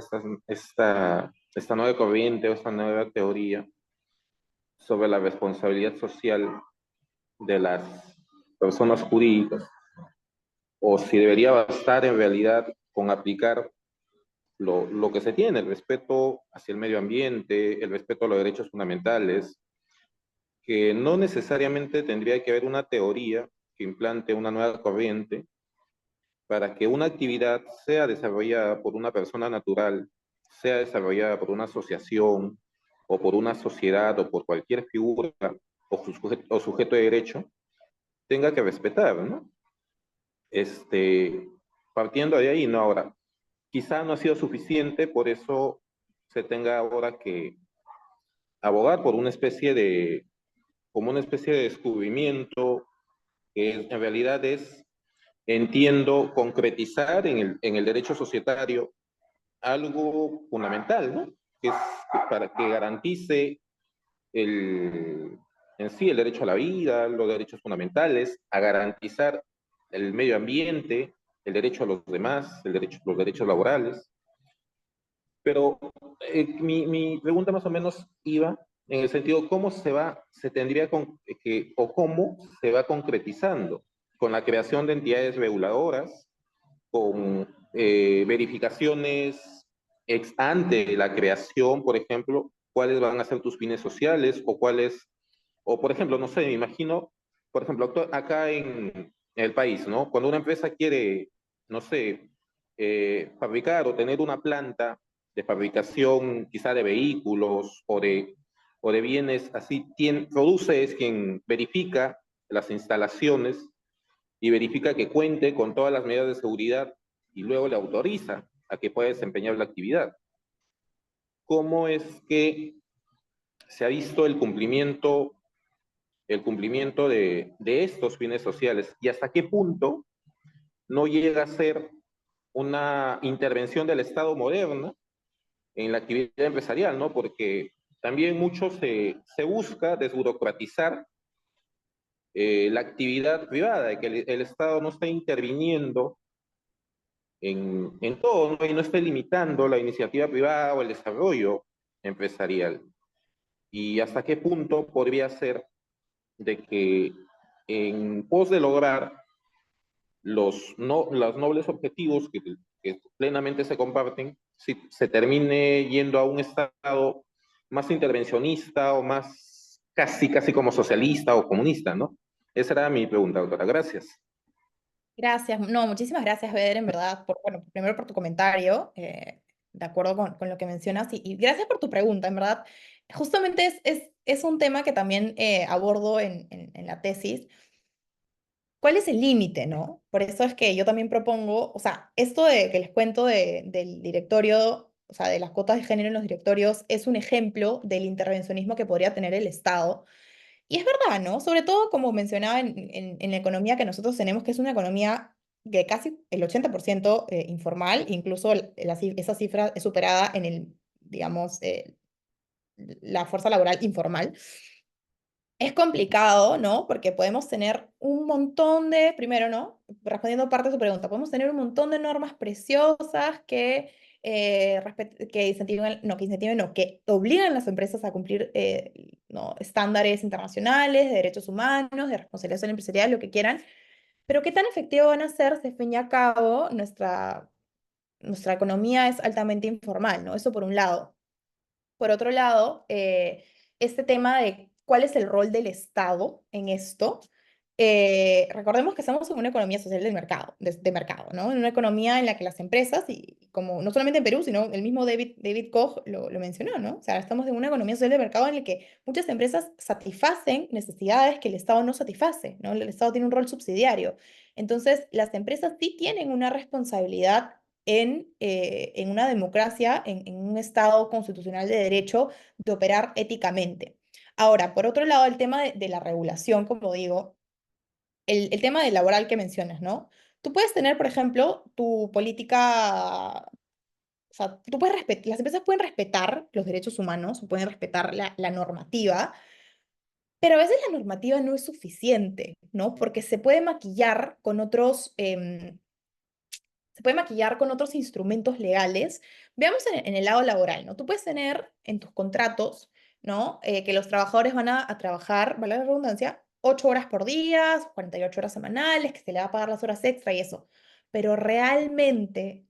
D: esta nueva corriente o esta nueva teoría sobre la responsabilidad social de las personas jurídicas, o si debería bastar en realidad con aplicar lo que se tiene, el respeto hacia el medio ambiente, el respeto a los derechos fundamentales, que no necesariamente tendría que haber una teoría que implante una nueva corriente para que una actividad sea desarrollada por una persona natural, sea desarrollada por una asociación o por una sociedad o por cualquier figura o sujeto de derecho, tenga que respetar, ¿no? Este, partiendo de ahí, ¿no? Ahora, quizá no ha sido suficiente, por eso se tenga ahora que abogar por como una especie de descubrimiento, que en realidad es, entiendo, concretizar en el derecho societario algo fundamental, ¿no? Que es para que garantice el, en sí el derecho a la vida, los derechos fundamentales, a garantizar el medio ambiente, el derecho a los demás, los derechos laborales. Pero mi pregunta más o menos iba en el sentido, ¿cómo se tendría o cómo se va concretizando con la creación de entidades reguladoras, con verificaciones ex ante la creación, por ejemplo, cuáles van a ser tus fines sociales o por ejemplo, no sé, me imagino por ejemplo, acá en el país, ¿no? Cuando una empresa quiere, no sé, fabricar o tener una planta de fabricación quizá de vehículos o de bienes así, produce es quien verifica las instalaciones y verifica que cuente con todas las medidas de seguridad y luego le autoriza a que pueda desempeñar la actividad. ¿Cómo es que se ha visto el cumplimiento de estos fines sociales y hasta qué punto no llega a ser una intervención del Estado moderna en la actividad empresarial, ¿no? Porque también mucho se busca desburocratizar la actividad privada, de que el Estado no está interviniendo en todo, ¿no? Y no esté limitando la iniciativa privada o el desarrollo empresarial. Y hasta qué punto podría ser de que en pos de lograr los nobles objetivos que plenamente se comparten, si se termine yendo a un Estado más intervencionista o más casi como socialista o comunista, ¿no? Esa era mi pregunta, doctora. Gracias.
A: Gracias, no, muchísimas gracias, Beder, en verdad, bueno, primero por tu comentario, de acuerdo con lo que mencionas, y gracias por tu pregunta, en verdad. Justamente es un tema que también abordo en la tesis. ¿Cuál es el límite, no? Por eso es que yo también propongo, o sea, esto de que les cuento del directorio, o sea, de las cuotas de género en los directorios, es un ejemplo del intervencionismo que podría tener el Estado. Y es verdad, ¿no? Sobre todo, como mencionaba en la economía que nosotros tenemos, que es una economía de casi el 80% informal, incluso esa cifra es superada en digamos, la fuerza laboral informal. Es complicado, ¿no? Porque podemos tener un montón primero, ¿no? Respondiendo parte de su pregunta, podemos tener un montón de normas preciosas que incentiven, no, que obligan a las empresas a cumplir ¿no? estándares internacionales de derechos humanos, de responsabilidad empresarial, lo que quieran, pero ¿qué tan efectivo van a ser si, al fin y al cabo, nuestra economía es altamente informal, ¿no? Eso por un lado. Por otro lado, este tema de cuál es el rol del Estado en esto. Recordemos que estamos en una economía social de mercado, ¿no? En una economía en la que las empresas, y como no solamente en Perú, sino el mismo David Koch lo mencionó, ¿no? O sea, estamos en una economía social de mercado en la que muchas empresas satisfacen necesidades que el Estado no satisface, ¿no? El Estado tiene un rol subsidiario. Entonces, las empresas sí tienen una responsabilidad en una democracia, en un Estado constitucional de derecho, de operar éticamente. Ahora, por otro lado, el tema de la regulación, como digo, el tema del laboral que mencionas, ¿no? Tú puedes tener, por ejemplo, tu política, o sea, las empresas pueden respetar los derechos humanos, pueden respetar la normativa, pero a veces la normativa no es suficiente, ¿no? Porque se puede maquillar con otros instrumentos legales. Veamos en el lado laboral, ¿no? Tú puedes tener en tus contratos, ¿no? Que los trabajadores van a trabajar, vale la redundancia, 8 horas por día, 48 horas semanales, que se le va a pagar las horas extra y eso. Pero realmente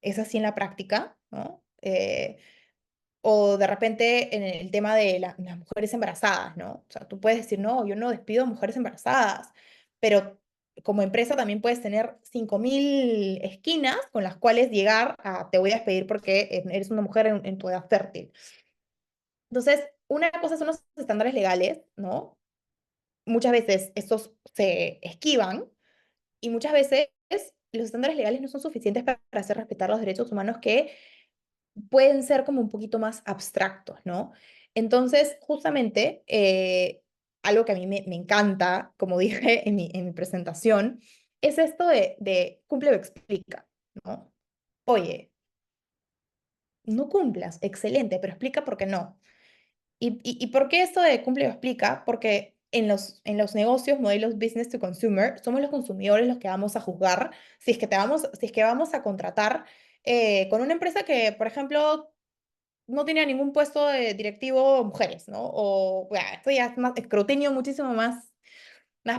A: es así en la práctica, ¿no? O de repente en el tema de las mujeres embarazadas, ¿no? O sea, tú puedes decir, no, yo no despido a mujeres embarazadas, pero como empresa también puedes tener 5.000 esquinas con las cuales llegar a, te voy a despedir porque eres una mujer en tu edad fértil. Entonces, una cosa son los estándares legales, ¿no? Muchas veces estos se esquivan y muchas veces los estándares legales no son suficientes para hacer respetar los derechos humanos que pueden ser como un poquito más abstractos, ¿no? Entonces, justamente, algo que a mí me encanta, como dije en mi presentación, es esto de cumple o explica, ¿no? Oye, no cumplas, excelente, pero explica por qué no. ¿Y por qué esto de cumple o explica? Porque en los negocios, modelos business to consumer, somos los consumidores los que vamos a juzgar si es que vamos a contratar con una empresa que, por ejemplo, no tenía ningún puesto de directivo mujeres, ¿no? O, bueno, esto ya es más escrutinio muchísimo más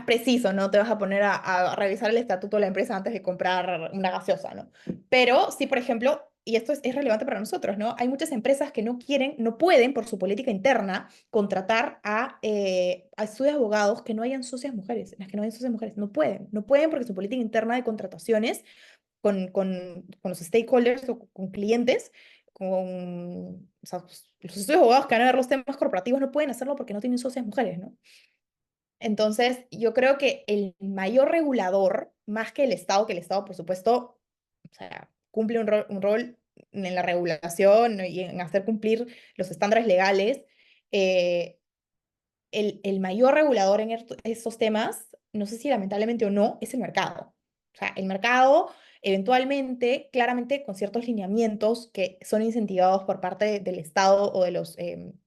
A: preciso, ¿no? Te vas a poner a revisar el estatuto de la empresa antes de comprar una gaseosa, ¿no? Pero sí, por ejemplo, y esto es relevante para nosotros, ¿no? Hay muchas empresas que no quieren, no pueden, por su política interna, contratar a sus abogados que no hayan socias mujeres, las que no hayan socias mujeres. No pueden porque su política interna de contrataciones con los stakeholders o con clientes, o sea, los socios abogados que van a ver los temas corporativos no pueden hacerlo porque no tienen socias mujeres, ¿no? Entonces, yo creo que el mayor regulador, más que el Estado, por supuesto, o sea, cumple un rol en la regulación y en hacer cumplir los estándares legales, eh, el mayor regulador en estos temas, no sé si lamentablemente o no, es el mercado. O sea, el mercado eventualmente, claramente con ciertos lineamientos que son incentivados por parte del Estado o de los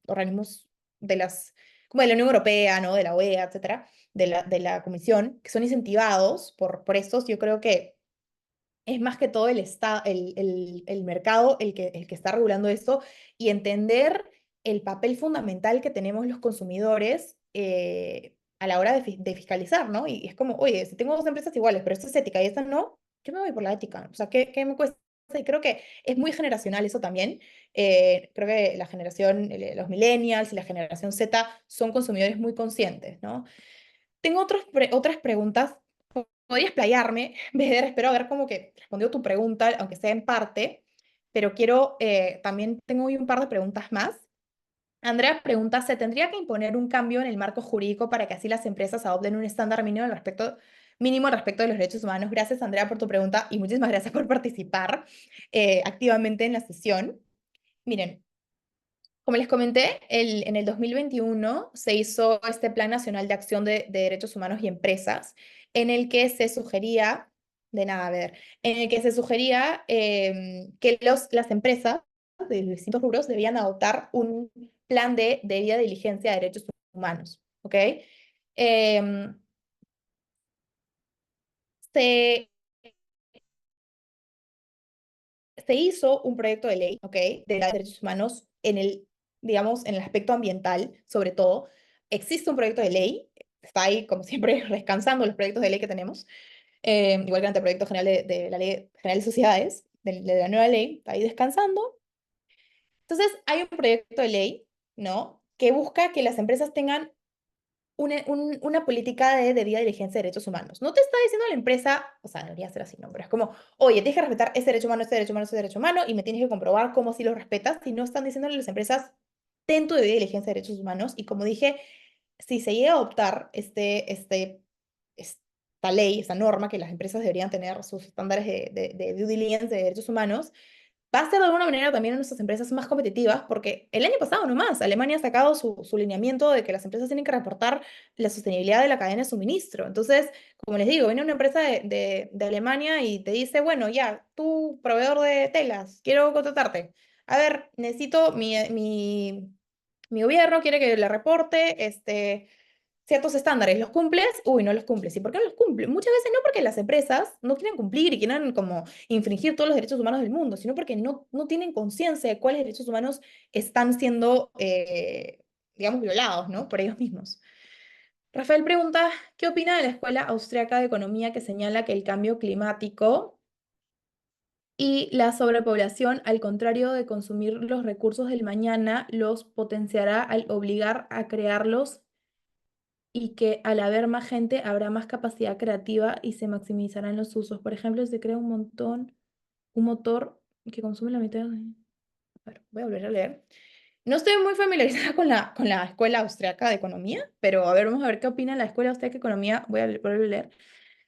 A: organismos de las, como de la Unión Europea, ¿no? De la OEA, etcétera, de la Comisión, que son incentivados por estos, yo creo que es más que todo el mercado el que está regulando esto y entender el papel fundamental que tenemos los consumidores a la hora de fiscalizar, ¿no? Y es como, oye, si tengo dos empresas iguales, pero esta es ética y esta no, yo me voy por la ética. O sea, ¿qué me cuesta? Y creo que es muy generacional eso también. Creo que la generación, los millennials y la generación Z son consumidores muy conscientes, ¿no? Tengo otras preguntas. Podría explayarme, Beder, espero haber como que respondido tu pregunta, aunque sea en parte, pero también tengo hoy un par de preguntas más. Andrea pregunta, ¿se tendría que imponer un cambio en el marco jurídico para que así las empresas adopten un estándar mínimo al respecto de los derechos humanos? Gracias, Andrea, por tu pregunta y muchísimas gracias por participar activamente en la sesión. Miren, como les comenté, en el 2021 se hizo este Plan Nacional de Acción de Derechos Humanos y Empresas, en el que se sugería, de nada, a ver, en el que se sugería que las empresas de distintos rubros debían adoptar un plan de debida diligencia de derechos humanos, ¿ok? Em, se, se hizo un proyecto de ley, ¿ok? De derechos humanos digamos, en el aspecto ambiental, sobre todo. Existe un proyecto de ley, está ahí, como siempre, descansando los proyectos de ley que tenemos, igual que el anteproyecto general de la Ley General de Sociedades, de la nueva ley, está ahí descansando. Entonces, hay un proyecto de ley, ¿no? Que busca que las empresas tengan una política de debida diligencia de derechos humanos. No te está diciendo la empresa, o sea, debería ser así, ¿no? Pero es como, oye, tienes que respetar ese derecho humano, ese derecho humano, ese derecho humano, y me tienes que comprobar cómo si lo respetas, si no están diciéndole a las empresas, ten tu debida diligencia de derechos humanos, y como dije, si se llega a adoptar esta ley, esta norma, que las empresas deberían tener sus estándares de due diligence de derechos humanos, va a ser de alguna manera también a nuestras empresas más competitivas, porque el año pasado nomás, Alemania ha sacado su lineamiento de que las empresas tienen que reportar la sostenibilidad de la cadena de suministro. Entonces, como les digo, viene una empresa de Alemania y te dice, bueno, ya, tú, proveedor de telas, quiero contratarte. A ver, necesito mi gobierno quiere que le reporte ciertos estándares. ¿Los cumples? Uy, no los cumples. ¿Y por qué no los cumples? Muchas veces no porque las empresas no quieren cumplir y quieren como infringir todos los derechos humanos del mundo, sino porque no tienen conciencia de cuáles derechos humanos están siendo, digamos, violados, ¿no? Por ellos mismos. Rafael pregunta, ¿qué opina de la Escuela Austriaca de Economía que señala que el cambio climático y la sobrepoblación, al contrario de consumir los recursos del mañana, los potenciará al obligar a crearlos y que al haber más gente habrá más capacidad creativa y se maximizarán los usos? Por ejemplo, se crea un motor que consume la mitad de... A ver, voy a volver a leer. No estoy muy familiarizada con la Escuela Austriaca de Economía, pero a ver, vamos a ver qué opina la Escuela Austriaca de Economía. Voy a volver a leer.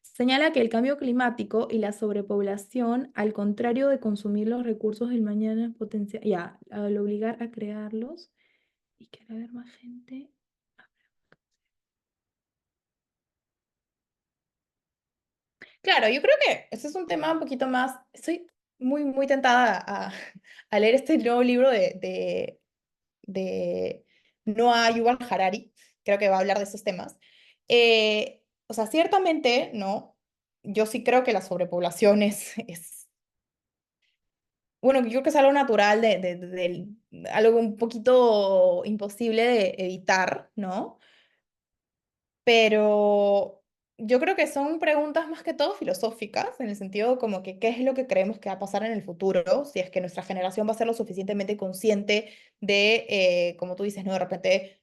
A: Señala que el cambio climático y la sobrepoblación, al contrario de consumir los recursos del mañana, ya, al obligar a crearlos y que al haber más gente... Claro, yo creo que ese es un tema un poquito más. Estoy muy, muy tentada a leer este nuevo libro de Noah Yuval Harari. Creo que va a hablar de esos temas. O sea, ciertamente, ¿no? Yo sí creo que la sobrepoblación bueno, yo creo que es algo natural, algo un poquito imposible de evitar, ¿no? Pero Yo creo que son preguntas más que todo filosóficas, en el sentido como que qué es lo que creemos que va a pasar en el futuro, si es que nuestra generación va a ser lo suficientemente consciente de, como tú dices, ¿no? De repente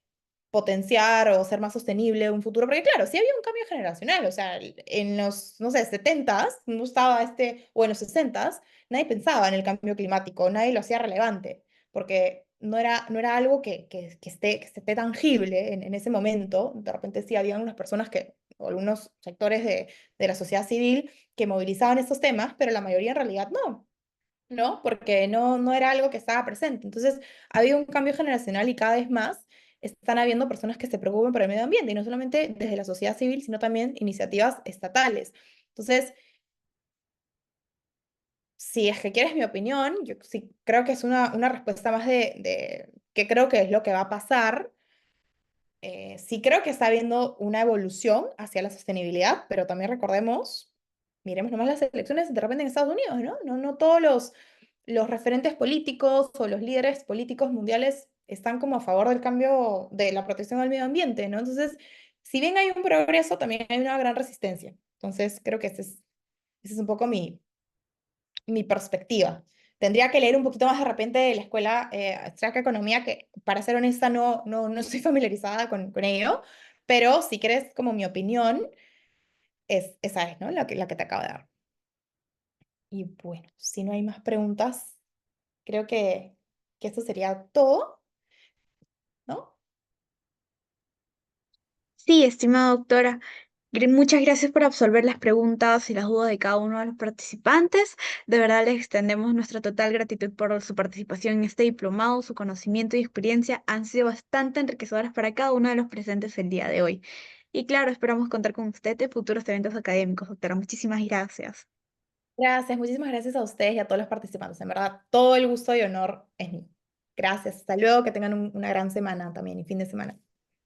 A: potenciar o ser más sostenible un futuro, porque claro, sí había un cambio generacional, o sea, en los, no sé, 70s, no estaba o en los 60s, nadie pensaba en el cambio climático, nadie lo hacía relevante, porque no era algo que esté tangible en ese momento. De repente sí había unas personas o algunos sectores de la sociedad civil que movilizaban estos temas, pero la mayoría en realidad no. ¿No? Porque no era algo que estaba presente. Entonces, ha habido un cambio generacional y cada vez más están habiendo personas que se preocupen por el medio ambiente, y no solamente desde la sociedad civil, sino también iniciativas estatales. Entonces, si es que quieres mi opinión, yo sí creo que es una respuesta más de que creo que es lo que va a pasar. Sí creo que está habiendo una evolución hacia la sostenibilidad, pero también recordemos, miremos nomás las elecciones de repente en Estados Unidos, ¿no? No todos los referentes políticos o los líderes políticos mundiales están como a favor del cambio de la protección al medio ambiente, ¿no? Entonces, si bien hay un progreso, también hay una gran resistencia. Entonces, creo que ese es un poco mi perspectiva. Tendría que leer un poquito más de repente de la escuela austriaca de economía, que para ser honesta no estoy familiarizada con ello, pero si quieres como mi opinión, esa es, ¿no? La que te acabo de dar. Y bueno, si no hay más preguntas, creo que esto sería todo, ¿no?
B: Sí, estimada doctora, muchas gracias por absolver las preguntas y las dudas de cada uno de los participantes. De verdad les extendemos nuestra total gratitud por su participación en este diplomado. Su conocimiento y experiencia han sido bastante enriquecedoras para cada uno de los presentes el día de hoy. Y claro, esperamos contar con usted en futuros eventos académicos, doctora. Muchísimas gracias.
A: Gracias, muchísimas gracias a ustedes y a todos los participantes. En verdad, todo el gusto y honor es mío. Gracias, hasta luego, que tengan una gran semana también y fin de semana.